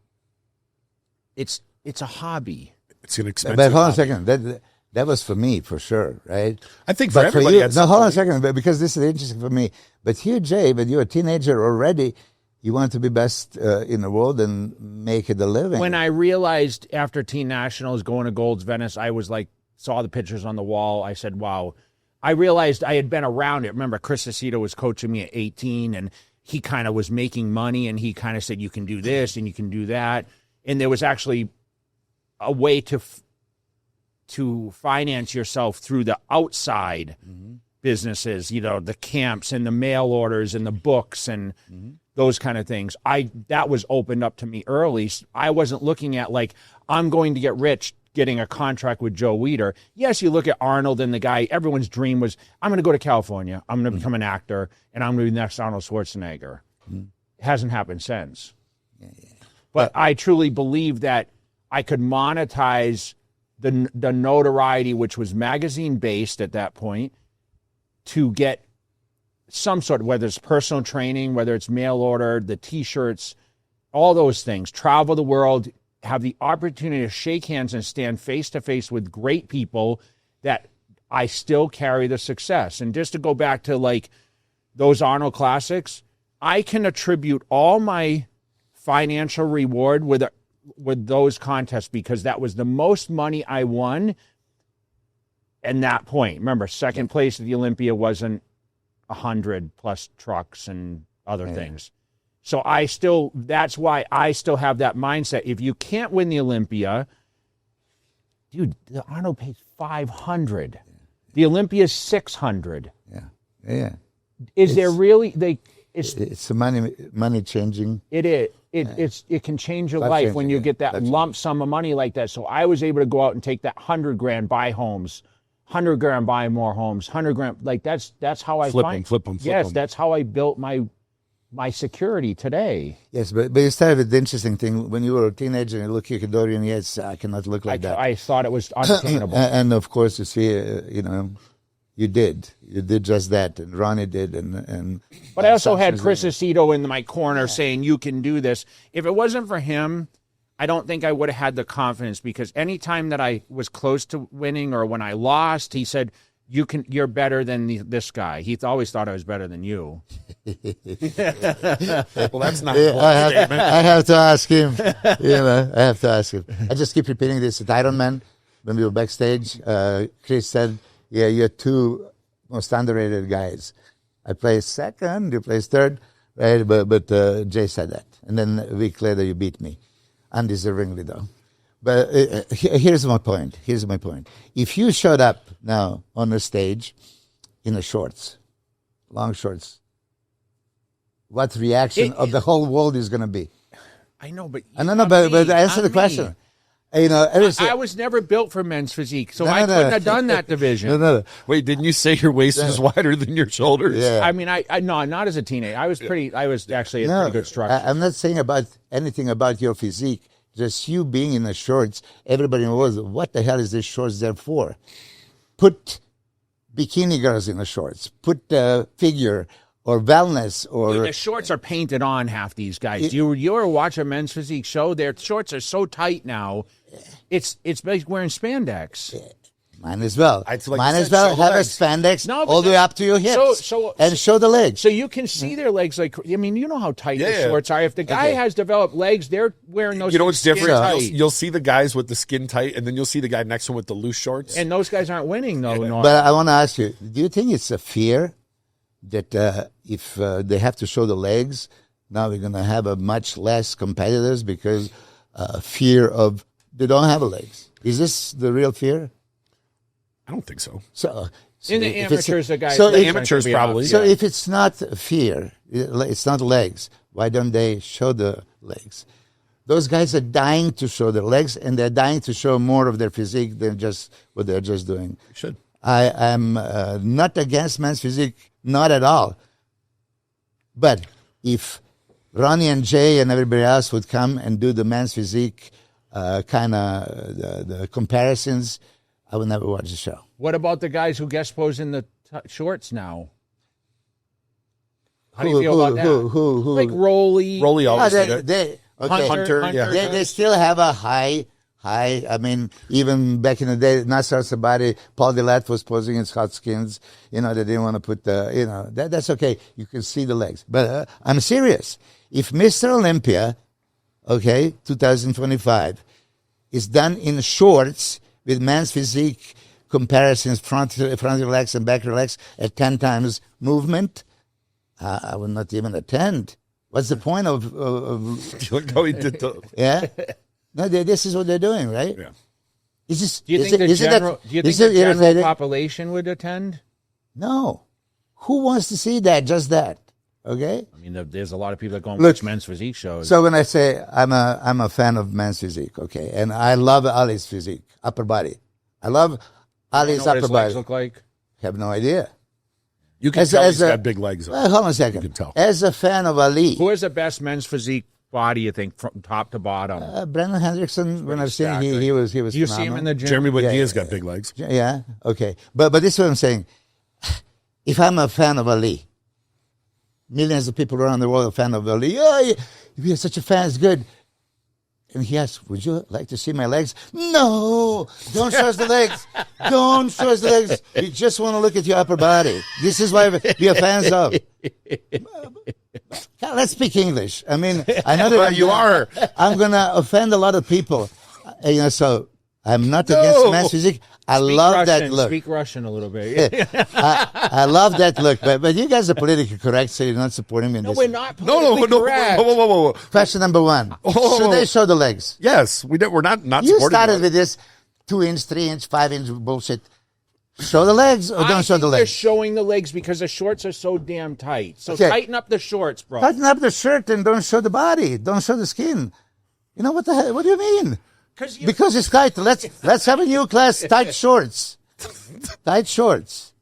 a hobby. It's an expensive But hold on a hobby. second. That was for me, for sure, right? I think for But everybody. you, no, hold on a second, because this is interesting for me. But here, Jay, when you're a teenager already, you want to be best in the world and make it a living. When I realized after Teen Nationals going to Gold's Venice, I was like, saw the pictures on the wall. I said, wow. I realized I had been around it. Remember, Chris Aceto was coaching me at 18, and he kind of was making money, and he kind of said, you can do this and you can do that. And there was actually a way to finance yourself through the outside businesses, the camps and the mail orders and the books and those kind of things. That was opened up to me early. I wasn't looking at like, I'm going to get rich getting a contract with Joe Weider. Yes, you look at Arnold and the guy, everyone's dream was, I'm going to go to California, I'm going to become an actor, and I'm going to be the next Arnold Schwarzenegger. It hasn't happened since. But I truly believe that I could monetize the notoriety, which was magazine-based at that point, to get some sort of, whether it's personal training, whether it's mail order, the T-shirts, all those things, travel the world, have the opportunity to shake hands and stand face-to-face with great people that I still carry the success. And just to go back to, like, those Arnold Classics, I can attribute all my financial reward with those contests because that was the most money I won at that point. Remember, second place at the Olympia wasn't 100 plus trucks and other things. So that's why I still have that mindset. If you can't win the Olympia, dude, the Arnold pays $500. The Olympia is $600. Yeah. Is there really it's a money changing. It is. It can change your life when you get that lump sum of money like that. So I was able to go out and take that $100,000, buy homes, $100,000, buy more homes, $100,000. Like that's how I flip them. Yes, that's how I built my security today. Yes, but you started with the interesting thing. When you were a teenager and you look at Dorian Yates, I cannot look like that. I thought it was unattainable. And of course, you see, you did just that, and Ronnie did, and. But I also had Chris Aceto in my corner saying, you can do this. If it wasn't for him, I don't think I would have had the confidence, because anytime that I was close to winning or when I lost, he said, you're better than this guy. He always thought I was better than you. Well, that's not I have to ask him. I have to ask him. I just keep repeating this at Ironman when we were backstage. Chris said, yeah, you're two most underrated guys. I placed second, you placed third, right? But Jay said that. And then a week later, you beat me. Undeservingly, though. But here's my point. If you showed up now on the stage in the shorts, long shorts, what reaction of the whole world is going to be? I know, but but answer the question. I was never built for men's physique, so I couldn't have done that division. No. Wait, didn't you say your waist is wider than your shoulders? Yeah. I mean, no, not as a teenager. I was actually a pretty good structure. I'm not saying anything about your physique. Just you being in the shorts, everybody knows, what the hell is this shorts there for? Put bikini girls in the shorts. Put figure or wellness or the shorts are painted on half these guys. You ever watch a men's physique show? Their shorts are so tight now. It's like wearing spandex. Might as well. I'd like Might you as said, well show the have a legs. spandex No, but all the way up to your hips and show the legs. So you can see their legs. Like, I mean, you know how tight the Yeah. shorts are. If the guy has developed legs, they're wearing those. You know what's skin different? tight. You'll see the guys with the skin tight, and then you'll see the guy next to him with the loose shorts. And those guys aren't winning, though. No. But I want to ask you, do you think it's a fear that if they have to show the legs, now we're going to have a much less competitors because fear of they don't have a legs? Is this the real fear? I don't think so. So In the if it's- amateurs, the guys. so the if- amateurs probably. So if it's not fear, it's not legs, why don't they show the legs? Those guys are dying to show their legs, and they're dying to show more of their physique than just what they're just doing. Should. I am not against men's physique, not at all. But if Ronnie and Jay and everybody else would come and do the men's physique kind of the comparisons, I would never watch the show. What about the guys who guest pose in the shorts now? How do you feel about that? Who? Like Rolly. Rolly Oh, always did it. okay. Hunter, yeah. They still have a high. I mean, even back in the day, Nassar Sabari, Paul Delat was posing in hot skins. You know, they didn't want to put the, you know, that's okay. You can see the legs. But I'm serious. If Mr. Olympia, okay, 2025, is done in shorts with men's physique comparisons, front relax and back relax at 10 times movement, I would not even attend. What's the point of Look how he did the. yeah? No, this is what they're doing, right? Yeah. Is this, Do you is think it, the is it general, that, do you is think the it general irritating? population would attend? No. Who wants to see that? Just that. Okay? I mean, there's a lot of people that go and Look, watch men's physique shows. So when I say I'm a fan of men's physique, okay, and I love Ali's physique, upper body. I love you Ali's know what upper his legs body. look like? Have no idea. You can tell he's got big legs. Hold on a second. You can tell. As a fan of Ali, Who has the best men's physique body, you think, from top to bottom? Brendan Hendrickson, when I've seen him, stacked, he was Do you see him phenomenal. in the gym? Jeremy Buendia's got big legs. Yeah, okay. But this is what I'm saying. If I'm a fan of Ali, millions of people around the world are fan of Ali. Oh, if you're such a fan, it's good. And he asks, would you like to see my legs? No, don't show us the legs. Don't show us the legs. We just want to look at your upper body. This is why we are fans of. Let's speak English. I mean, I know that I'm going to offend a lot of people. You know, so I'm not against men's physique. I love Russian, that look. Speak Russian a little bit. I love that look, but you guys are politically correct, so you're not supporting me in No, this. we're not No, politically whoa, correct. whoa. Question number one: Oh. should they show the legs? Yes, we're not You supporting started that. with this 2-inch, 3-inch, 5-inch bullshit. Show the legs or I don't show think the they're legs. showing the legs because the shorts are so damn tight. So Okay. tighten up the shorts, bro. Tighten up the shirt and don't show the body. Don't show the skin. You know what the hell? What do you mean? Because it's tight. Let's have a new class. Tight shorts. Tight shorts.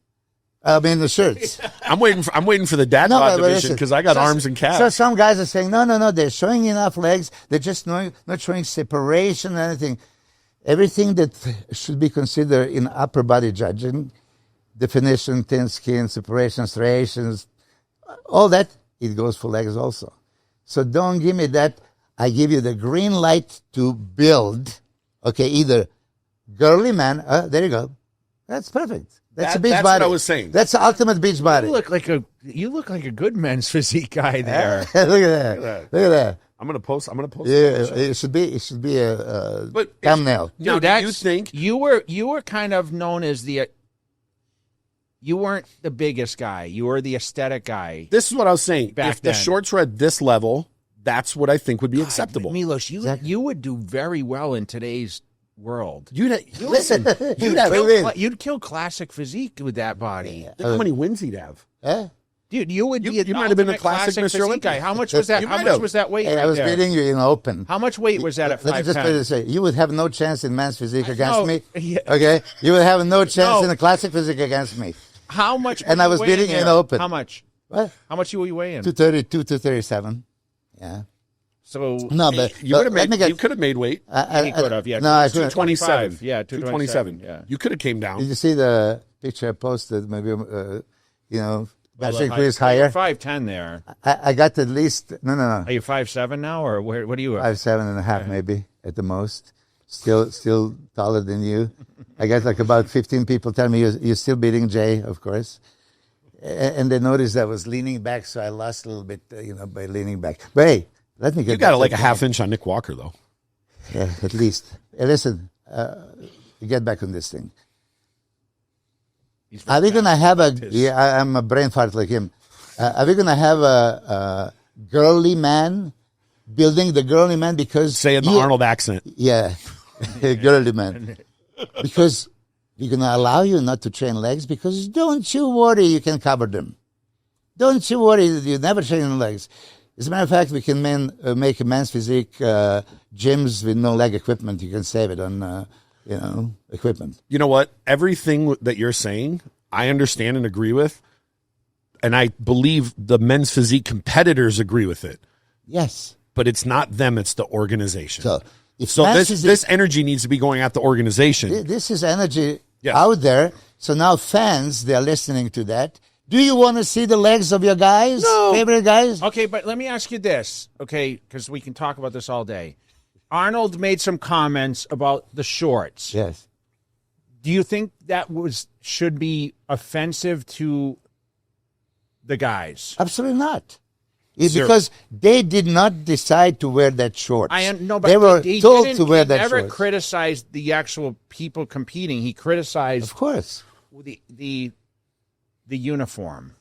I mean the shirts. I'm waiting for the dad bod but division listen. because I got arms and calves. So some guys are saying, no, they're showing enough legs. They're just not showing separation or anything. Everything that should be considered in upper body judging, definition, thin skin, separation, striations, all that, it goes for legs also. So don't give me that. I give you the green light to build, okay, either girly man, there you go. That's perfect. That's a beach that's body. what I was saying. That's the ultimate beach body. You look like a good men's physique guy there. Look at that. Look at that. I'm gonna post. Yeah, it should be a But thumbnail. Now, do you think you were kind of known as you weren't the biggest guy. You were the aesthetic guy. this is what I was saying? Back If the then. shorts were at this level, that's what I think would be acceptable. Milos, you would do very well in today's world. Listen. You'd kill classic physique with that body. Think how many wins he'd have. Dude, you would be You might have been a classic Mr. physique Olympia. guy. How much was that? You How might much have. was that weight? Hey, right I was there? beating you in open. How much weight was that at Let me just put it 5'10"? this way. You would have no chance in men's physique against No, me. yeah. Okay? You would have no chance No. in the classic physique against me. How much? And were I you was weighing beating you in there? open. How much? What? How much were you weighing? 232, 237. Yeah. So No, but You would have let me made. get. You could have made weight. he could have. Yeah. No, I couldn't. 227. Yeah, 227. Yeah. You could have came down. Did you see the picture I posted, maybe, Well, Chris higher. 5'10" there. I got at least, no. Are you 5'7" now, or what are you? 5'7.5" maybe at the most. Still taller than you. I got like about 15 people tell me you're still beating Jay, of course. And they noticed I was leaning back, so I lost a little bit, by leaning back. But hey, let me get. You got like a half inch on Nick Walker, though. Yeah, at least. Hey, listen, get back on this thing. Are we gonna have a? Yeah, I'm a brain fart like him. Are we gonna have a girly man building the girly man because say in the Arnold accent? Yeah, girly man. Because we're gonna allow you not to train legs because don't you worry, you can cover them. Don't you worry, you never train legs. As a matter of fact, we can make a men's physique gyms with no leg equipment. You can save it on equipment. You know what? Everything that you're saying, I understand and agree with, and I believe the men's physique competitors agree with it. Yes, but it's not them; it's the organization. So this energy needs to be going at the organization. This is energy out there. So now fans, they're listening to that. Do you want to see the legs of your guys, favorite guys? Okay, but let me ask you this, okay, because we can talk about this all day. Arnold made some comments about the shorts. Yes. Do you think that should be offensive to the guys? Absolutely not. It's because they did not decide to wear that shorts. But they were told to wear that shorts. He never criticized the actual people competing. He criticized, of course, the uniform.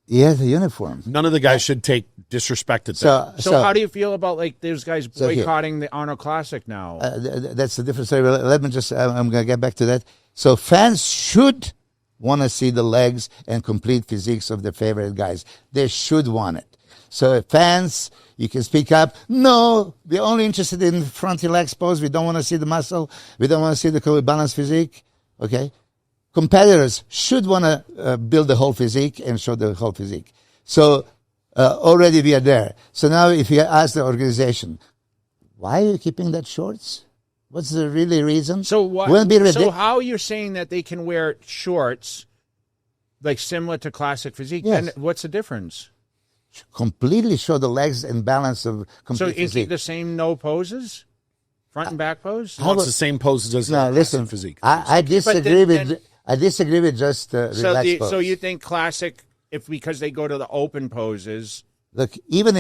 Yeah, the uniform. None of the guys should take disrespect at that. So how do you feel about like those guys boycotting the Arnold Classic now? That's a different story. Let me just, I'm going to get back to that. So fans should want to see the legs and complete physiques of their favorite guys. They should want it. So fans, you can speak up. No, we're only interested in front leg pose. We don't want to see the muscle. We don't want to see the balanced physique. Okay? Competitors should want to build the whole physique and show the whole physique. So already we are there. So now if you ask the organization, why are you keeping that shorts? What's the really reason? So what? So how you're saying that they can wear shorts like similar to classic physique? Yes. And what's the difference? Completely show the legs and balance of complete physique. So is it the same no poses? Front and back pose? It's the same poses as listen, physique. I disagree with just relaxed pose. So you think classic, because they go to the open poses? Look, even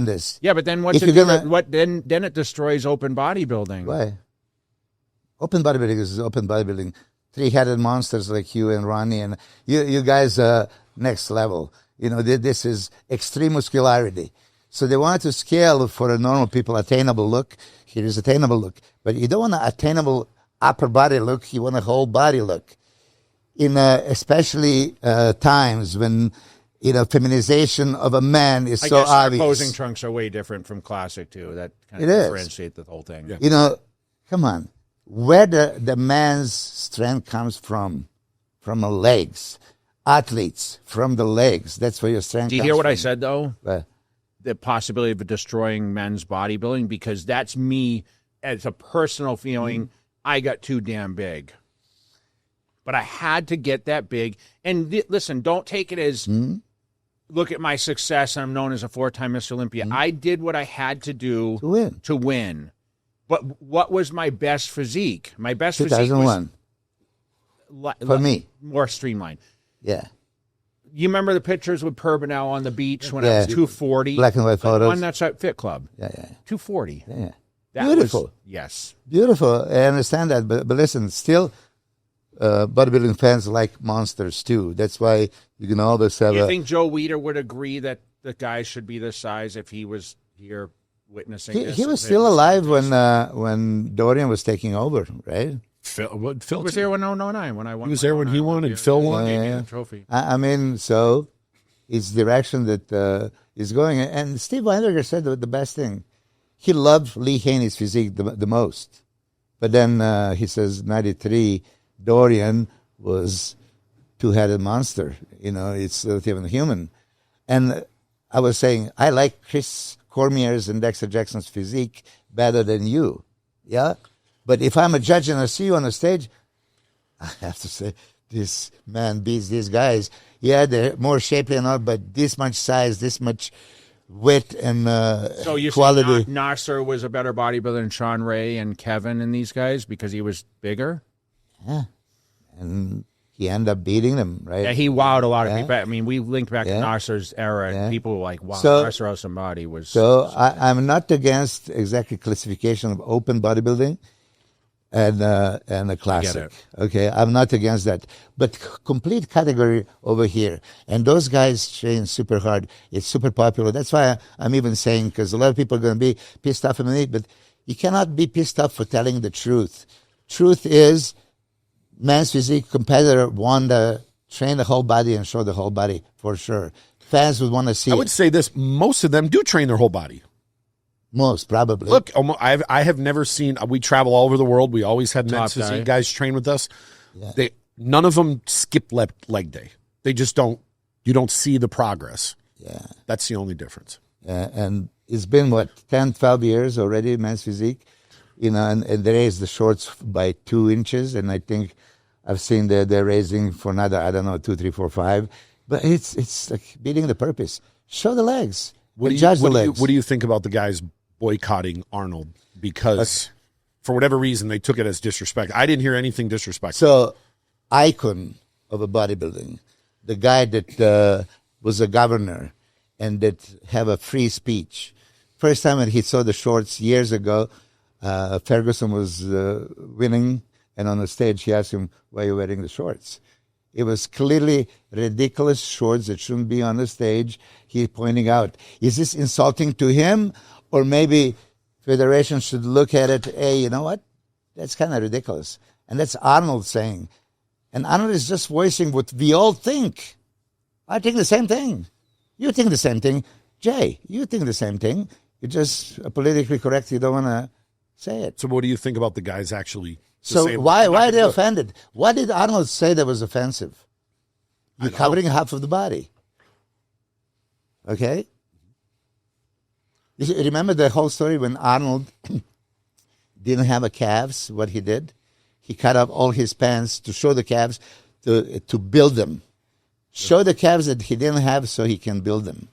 this. Yeah, but then what's it do? Then it destroys open bodybuilding. Why? Open bodybuilding is open bodybuilding. Three-headed monsters like you and Ronnie and you guys are next level. This is extreme muscularity. So they want to scale for a normal people attainable look. Here is attainable look. But you don't want an attainable upper body look. You want a whole body look. In especially times when feminization of a man is so obvious. Posing trunks are way different from classic too. That kind of differentiates the whole thing. Yeah. Come on, where the man's strength comes from the legs. Athletes from the legs. That's where your strength. Do you hear what I said though? What? The possibility of destroying men's bodybuilding, because that's me as a personal feeling. I got too damn big. But I had to get that big. And listen, don't take it as, look at my success. I'm known as a 4-time Mr. Olympia. I did what I had to do to win. But what was my best physique? My best 2001. Physique was for me. More streamlined. Yeah. You remember the pictures with Purbinel on the beach when I was 240? Black and white photos. One that's at Fit Club. Yeah. 240. Yeah. That beautiful. Yes. Beautiful. I understand that. But listen, still, bodybuilding fans like monsters too. That's why you can always have You think Joe Weider would agree that the guys should be this size if he was here witnessing this? He was still alive when Dorian was taking over, right? Phil was there when 009 when I won. He was there when he won and Phil won. The trophy. I mean, so it's the direction that is going. And Steve Weinberger said the best thing. He loved Lee Haney's physique the most. But then he says 93, Dorian was two-headed monster. It's not even human. And I was saying, I like Chris Cormier's and Dexter Jackson's physique better than you. Yeah? But if I'm a judge and I see you on the stage, I have to say, this man beats these guys. Yeah, they're more shapely and all, but this much size, this much width and So you quality. say Nasser was a better bodybuilder than Sean Ray and Kevin and these guys because he was bigger? Yeah. And he ended up beating them, right? Yeah, he wowed a lot of Yeah. people. I mean, we linked back to Nasser's era, and Yeah. people were like, wow, So- Nasser Al-Somadi was... So I'm not against exactly classification of open bodybuilding and a classic. Okay, I'm not against that. But complete category over here. And those guys train super hard. It's super popular. That's why I'm even saying, because a lot of people are going to be pissed off at me, but you cannot be pissed off for telling the truth. Truth is, men's physique competitor want to train the whole body and show the whole body for sure. Fans would want to see I would say this: most of them do train their whole body. most probably. Look, I have never seen. We travel all over the world. We always had men's Top guy. physique guys train with us. None of them skip leg day. They just don't. You don't see the progress. Yeah. That's the only difference. And it's been, 10, 12 years already, men's physique, and they raised the shorts by 2 inches, and I think I've seen they're raising for another, 2, 3, 4, 5. But it's like beating the purpose. Show the legs. Judge the legs. What do you think about the guys boycotting Arnold because for whatever reason they took it as disrespect? I didn't hear anything disrespectful. So, icon of a bodybuilding, the guy that was a governor and that have a free speech. First time when he saw the shorts years ago, Ferguson was winning, and on the stage he asked him, "Why are you wearing the shorts?" It was clearly ridiculous shorts that shouldn't be on the stage. He pointing out, is this insulting to him, or maybe federation should look at it? Hey, you know what? That's kind of ridiculous, and that's Arnold saying. And Arnold is just voicing what we all think. I think the same thing. You think the same thing. Jay, you think the same thing. You're just politically correct. You don't want to say it. So what do you think about the guys actually? So why are they offended? What did Arnold say that was offensive? You're covering half of the body. Okay? You remember the whole story when Arnold didn't have a calves, what he did? He cut up all his pants to show the calves, to build them. Show the calves that he didn't have so he can build them.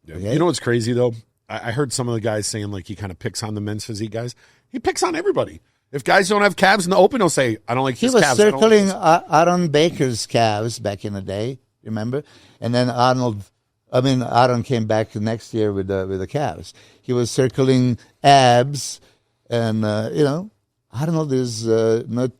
Okay? You know what's crazy, though? I heard some of the guys saying, like, he kind of picks on the men's physique guys. He picks on everybody. If guys don't have calves in the open, he'll say, I don't like his calves. He was circling Aaron Baker's calves back in the day, remember? And then Aaron came back next year with the calves. He was circling abs, and, Arnold is not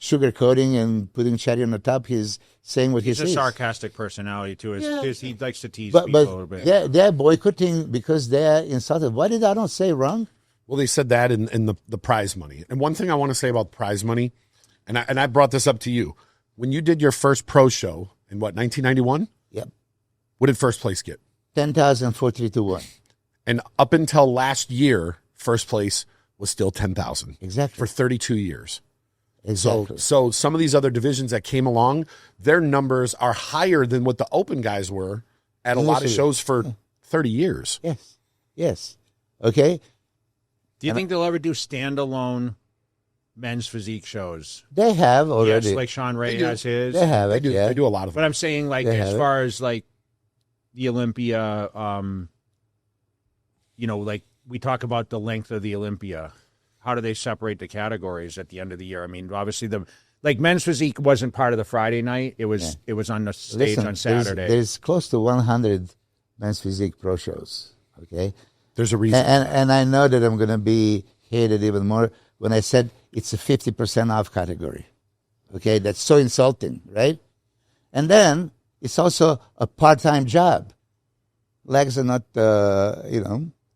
sugarcoating and putting cherry on the top. He's saying what he sees. He's a sarcastic personality, too. He likes to tease But people a little bit. they're boycotting because they're insulted. What did Arnold say wrong? Well, they said that in the prize money. And one thing I want to say about prize money, and I brought this up to you. When you did your first pro show in, 1991? Yep. What did first place get? 10,000 for 3 to 1. And up until last year, first place was still 10,000. Exactly. For 32 years. Exactly. So some of these other divisions that came along, their numbers are higher than what the open guys were at a lot of shows for 30 years. Yes. Yes. Okay. Do you think they'll ever do standalone men's physique shows? They have already. Yes, like Sean Ray has his. They have They it. do, Yeah. they do a lot of But them. I'm saying, like, They as have far as, like, the Olympia, like, we talk about the length of the Olympia. How do they separate the categories at the end of the year? I mean, obviously, men's physique wasn't part of the Friday night. It was on the stage on Saturday. There's close to 100 men's physique pro shows. Okay. There's a reason. And I know that I'm going to be hated even more when I said it's a 50% off category. Okay, that's so insulting, right? And then it's also a part-time job. Legs are not,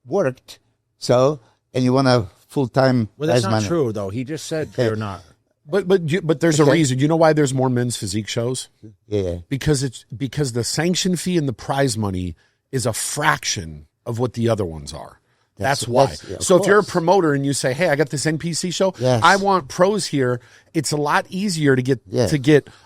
worked. So, and you want a full-time Well, that's prize not money. true, though. He just said they're not. But there's a reason. You know why there's more men's physique shows? Yeah. Because the sanction fee and the prize money is a fraction of what the other ones are. That's why. So if you're a promoter and you say, "Hey, I got this NPC show. Yes. I want pros here," it's a lot easier to get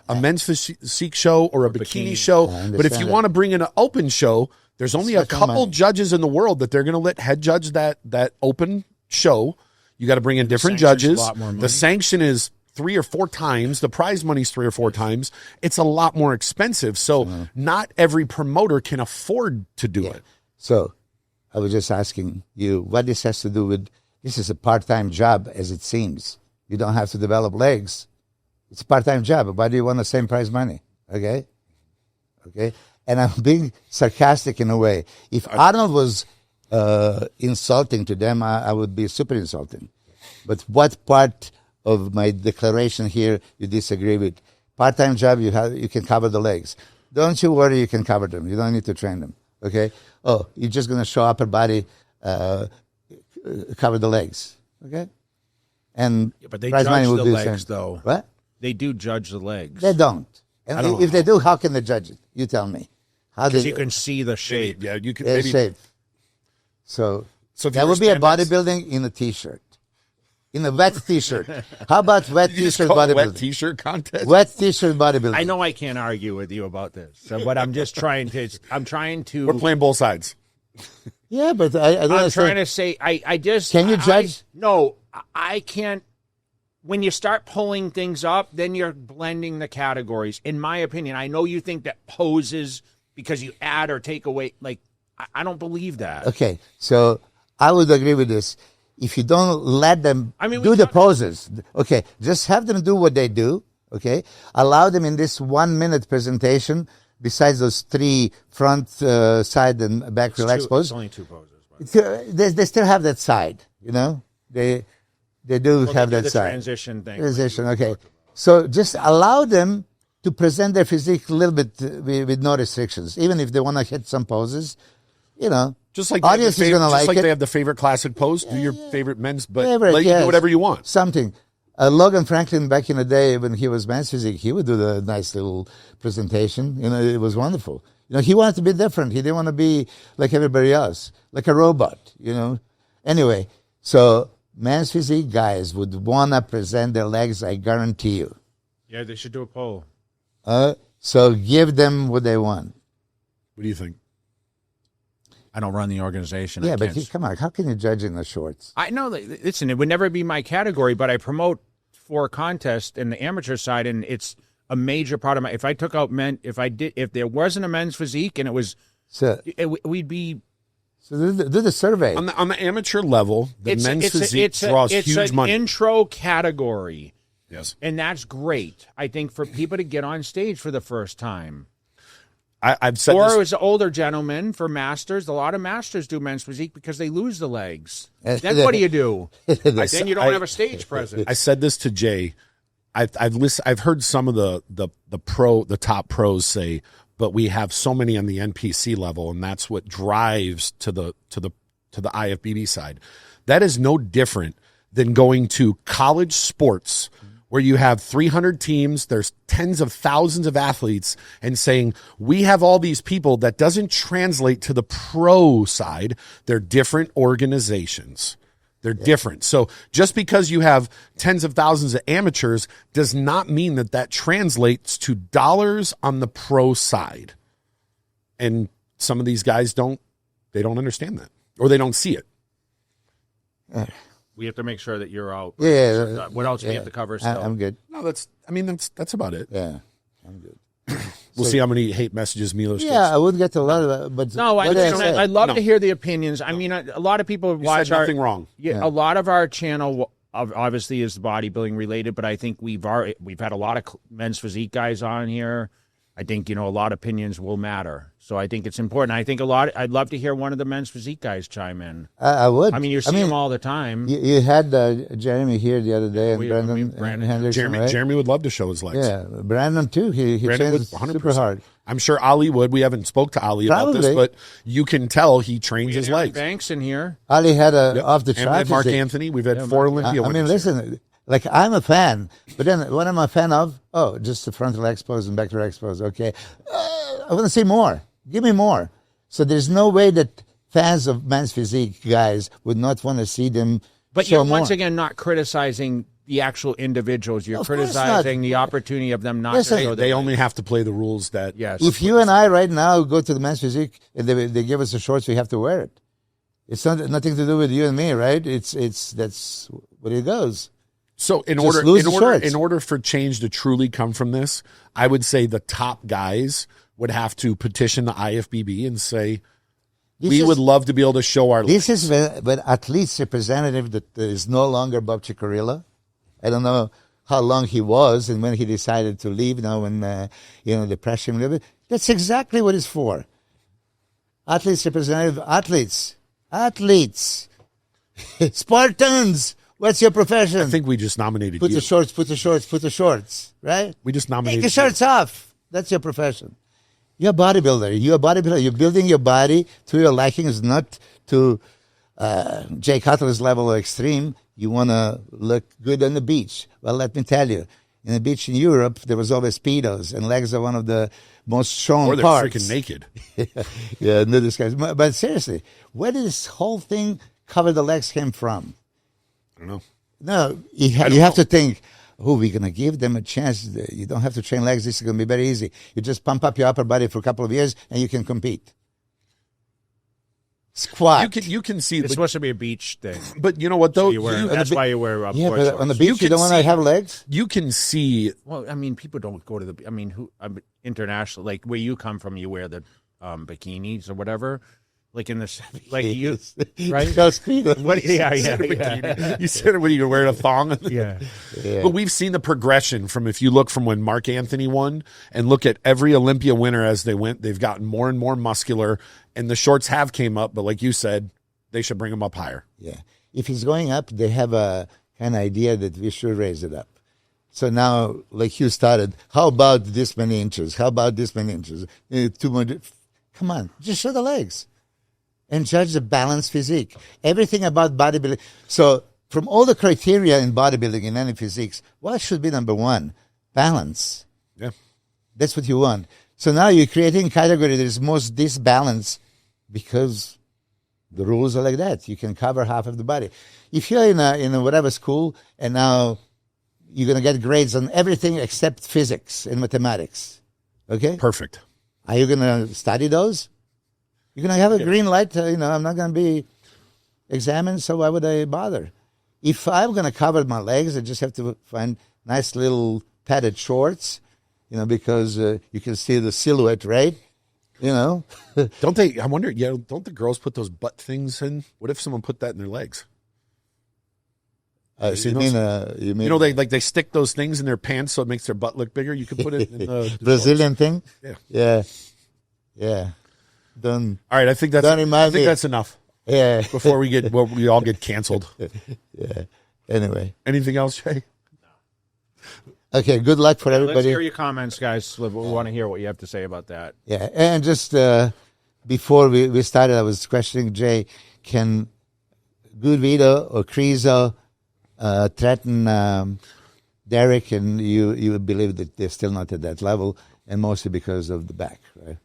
a men's physique show or a bikini show. But if you want to bring in an open show, there's only a couple judges in the world that they're going to let head judge that open show. You got to bring in different judges. The sanction is 3 or 4 times. The prize money's 3 or 4 times. It's a lot more expensive. So not every promoter can afford to do it. So I was just asking you what this has to do with, this is a part-time job as it seems. You don't have to develop legs. It's a part-time job. Why do you want the same prize money? Okay? And I'm being sarcastic in a way. If Arnold was insulting to them, I would be super insulting. But what part of my declaration here you disagree with? Part-time job, you can cover the legs. Don't you worry, you can cover them. You don't need to train them. Okay? Oh, you're just going to show upper body, cover the legs. Okay? And but they prize money judge will the do legs, same. though. What? They do judge the legs. They don't. And if they do, how can they judge it? You tell me. How Because you can see the shape. Yeah, you could maybe shape. So if that you would be a were spandex- bodybuilding in a t-shirt. In a wet t-shirt. How about wet You just t-shirt call it bodybuilding? wet t-shirt contest. Wet t-shirt bodybuilding. I know I can't argue with you about this, but I'm just trying to. We're playing both sides. Yeah, but I don't I'm understand. trying to say, I just. Can you judge? No, I can't. When you start pulling things up, then you're blending the categories. In my opinion, I know you think that poses because you add or take away. Like, I don't believe that. Okay, so I would agree with this. If you don't let them I mean, do the poses, okay, just have them do what they do, okay? Allow them in this 1 minute presentation, besides those 3 front, side, and back relax poses. It's only 2 poses. They still have that side, you know? They do have that the side. transition thing. Transition, okay. So just allow them to present their physique a little bit with no restrictions. Even if they want to hit some poses, you know. Just like audience is going to like it. they have the favorite classic pose. Do your favorite men's, but Favorite, let you yes. do whatever you want. Something. Logan Franklin, back in the day when he was men's physique, he would do the nice little presentation. You know, it was wonderful. You know, he wanted to be different. He didn't want to be like everybody else, like a robot, you know. Anyway, so men's physique guys would want to present their legs, I guarantee you. Yeah, they should do a poll. So give them what they want. What do you think? I don't run the organization. Yeah, but come on, how can you judge in the shorts? I know. Listen, it would never be my category, but I promote for a contest in the amateur side, and it's a major part of my. If I took out men, if there wasn't a men's physique, and it was, So, we'd be. so do the survey. On the amateur level, the men's physique draws huge an money. Intro category, Yes, and that's great. I think for people to get on stage for the first time. I've said Or this. as older gentlemen for masters, a lot of masters do men's physique because they lose the legs. Then what do you do? Then you don't have a stage presence. I said this to Jay. I've heard some of the top pros say, but we have so many on the NPC level, and that's what drives to the IFBB side. That is no different than going to college sports where you have 300 teams, there's tens of thousands of athletes, and saying, we have all these people. That doesn't translate to the pro side. They're different organizations. They're different. So just because you have tens of thousands of amateurs does not mean that translates to dollars on the pro side. And some of these guys don't understand that, or they don't see it. We have to make sure that you're out. Yeah. What else do we have to cover still? I'm good. No, that's about it. Yeah, I'm good. We'll see how many hate messages Milos gets. Yeah, I would get a lot of that. But No, what did I say? I'd love No. to hear the opinions. I mean, a lot of people You watch said nothing wrong. Yeah, a lot of our channel obviously is bodybuilding related, but I think we've had a lot of men's physique guys on here. I think a lot of opinions will matter, so I think it's important. I think I'd love to hear one of the men's physique guys chime in. I would. I mean, you see them all the time. You had Jeremy here the other day, and Brandon Henderson, right? Jeremy would love to show his legs. Yeah, Brandon too. He Brandon trains would 100%. super hard. I'm sure Ali would. We haven't spoke to Ali about this, Probably. but you can tell he trains his legs. Banks in here. Ali had a Yep. off the And we chart. had Mark physique. Anthony. We've had 4 Olympia I mean, winners here. listen, like I'm a fan, but then what am I a fan of? Oh, just the frontal leg pose and back to leg pose. Okay, I want to see more. Give me more. So there's no way that fans of men's physique guys would not want to see them. But show you're more. once again not criticizing the actual individuals. You're Of course criticizing not. the opportunity of them not Listen, to show They their only have to play the rules that. Yes. If you and I right now go to the men's physique and they give us the shorts, we have to wear it. It's nothing to do with you and me, right? It's that's what it goes. So in order for change to truly come from this, I would say the top guys would have to petition the IFBB and say, we would love to be able to show our legs. This is but athletes representative that is no longer Bob Cicarilla. I don't know how long he was and when he decided to leave. Now when the pressure him a little bit. That's exactly what it's for. Athletes representative, athletes, Spartans. What's your profession? I think we just nominated put you. Put the shorts, right? We just nominated Take your shorts off. That's your profession. You're a bodybuilder. You're building your body to your likings, not to Jay Cutler's level of extreme. You want to look good on the beach. Well, let me tell you, in the beach in Europe, there was always speedos, and legs are one of the most shown or they're parts. freaking naked. Yeah, no disguise. But seriously, where did this whole thing cover the legs came from? I don't know. No, you have to think, we're going to give them a chance. You don't have to train legs. This is going to be very easy. You just pump up your upper body for a couple of years, and you can compete. Squat. You can see. It's supposed to be a beach thing. But you know what, though? That's why you wear but on the beach, you don't want to have legs? You can see. Well, I mean, people don't go to the. I mean, international, like where you come from, you wear the bikinis or whatever. Like in the, like you, right? What? Yeah. You said it when you were wearing a thong. Yeah. But we've seen the progression from if you look from when Mark Anthony won and look at every Olympia winner as they went, they've gotten more and more muscular, and the shorts have came up. But like you said, they should bring them up higher. Yeah. If it's going up, they have a kind of idea that we should raise it up. So now, like you started, how about this many inches? How about this many inches? 200. Come on, just show the legs. And judge the balanced physique. Everything about bodybuilding. So from all the criteria in bodybuilding in any physiques, what should be number one? Balance. Yeah. That's what you want. So now you're creating a category that is most disbalanced because the rules are like that. You can cover half of the body. If you're in a whatever school and now you're going to get grades on everything except physics and mathematics, okay? Perfect. Are you going to study those? You're going to have a green light. I'm not going to be examined, so why would I bother? If I'm going to cover my legs, I just have to find nice little padded shorts, because you can see the silhouette, right? Don't they? I wonder. Yeah, don't the girls put those butt things in? What if someone put that in their legs? You mean they stick those things in their pants so it makes their butt look bigger. You can put it in the Brazilian thing. Yeah. All right, I think that's enough. Yeah. Before we all get canceled. Yeah. Anyway. Anything else, Jay? Okay. Good luck for everybody. Let's hear your comments, guys. We want to hear what you have to say about that. Yeah, and just before we started, I was questioning Jay. Can Guido or Krizo threaten Derek? And you believe that they're still not at that level, and mostly because of the back, right?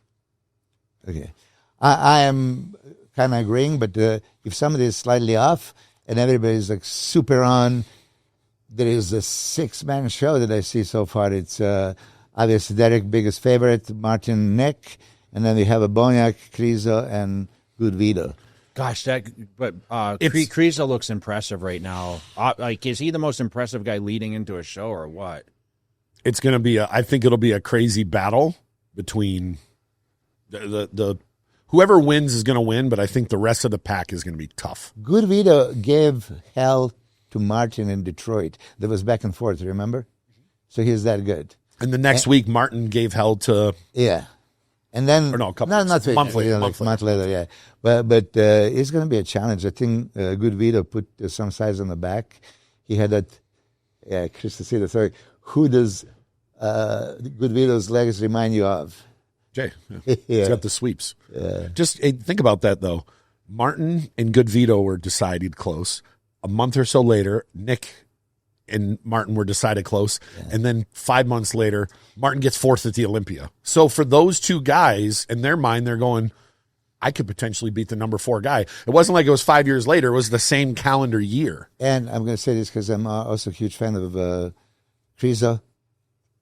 Okay. I am kind of agreeing, but if somebody is slightly off and everybody's like super on, there is a 6-man show that I see so far. It's obviously Derek, biggest favorite, Martin, Nick, and then we have a Boniak, Krizo, and Guido. Gosh, Krizo looks impressive right now. Is he the most impressive guy leading into a show or what? It's going to be I think it'll be a crazy battle between the whoever wins is going to win, but I think the rest of the pack is going to be tough. Guido gave hell to Martin in Detroit. There was back and forth, remember? So he's that good. And the next week, Martin gave hell to... Yeah. And then... Or no, a couple not a month later. Like a month later, yeah. But it's going to be a challenge. I think Guido put some size on the back. He had that... Yeah, Chris to see the story. Who does Guido's legs remind you of? Jay. Yeah. He's got the sweeps. Yeah. Just think about that, though. Martin and Guido were decided close. A month or so later, Nick and Martin were decided close. Yeah. And then 5 months later, Martin gets fourth at the Olympia. So for those two guys, in their mind, they're going, I could potentially beat the number 4 guy. It wasn't like it was 5 years later. It was the same calendar year. And I'm going to say this because I'm also a huge fan of Krizo.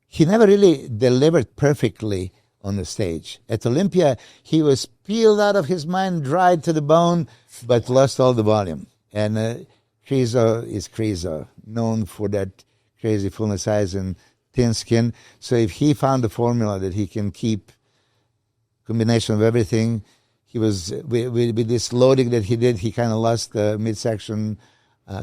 He never really delivered perfectly on the stage. At Olympia, he was peeled out of his mind, dried to the bone, but lost all the volume. And Krizo is Krizo. known for that crazy fullness size and thin skin. So if he found a formula that he can keep combination of everything, he was with this loading that he did, he kind of lost the midsection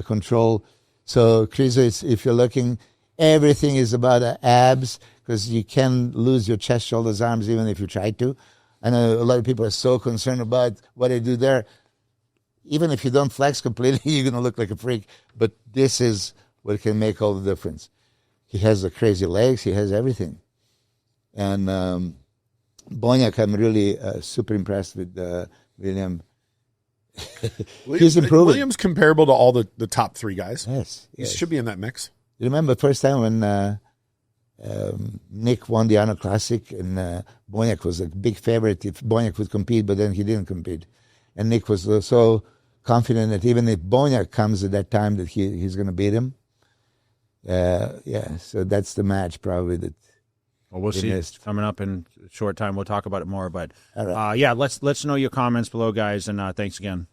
control. So Chris, if you're looking, everything is about abs, because you can lose your chest, shoulders, arms even if you try to. I know a lot of people are so concerned about what they do there. Even if you don't flex completely, you're going to look like a freak. But this is what can make all the difference. He has the crazy legs. He has everything. And Boniek, I'm really super impressed with William. He's improving. William's comparable to all the top 3 guys. Yes. He should be in that mix. You remember the first time when Nick won the Arnold Classic, and Boniek was a big favorite if Boniek would compete, but then he didn't compete. And Nick was so confident that even if Boniek comes at that time, that he's going to beat him. So that's the match probably that. Well, we'll see. It's coming up in a short time. We'll talk about it more. But right. let's know your comments below, guys, and thanks again.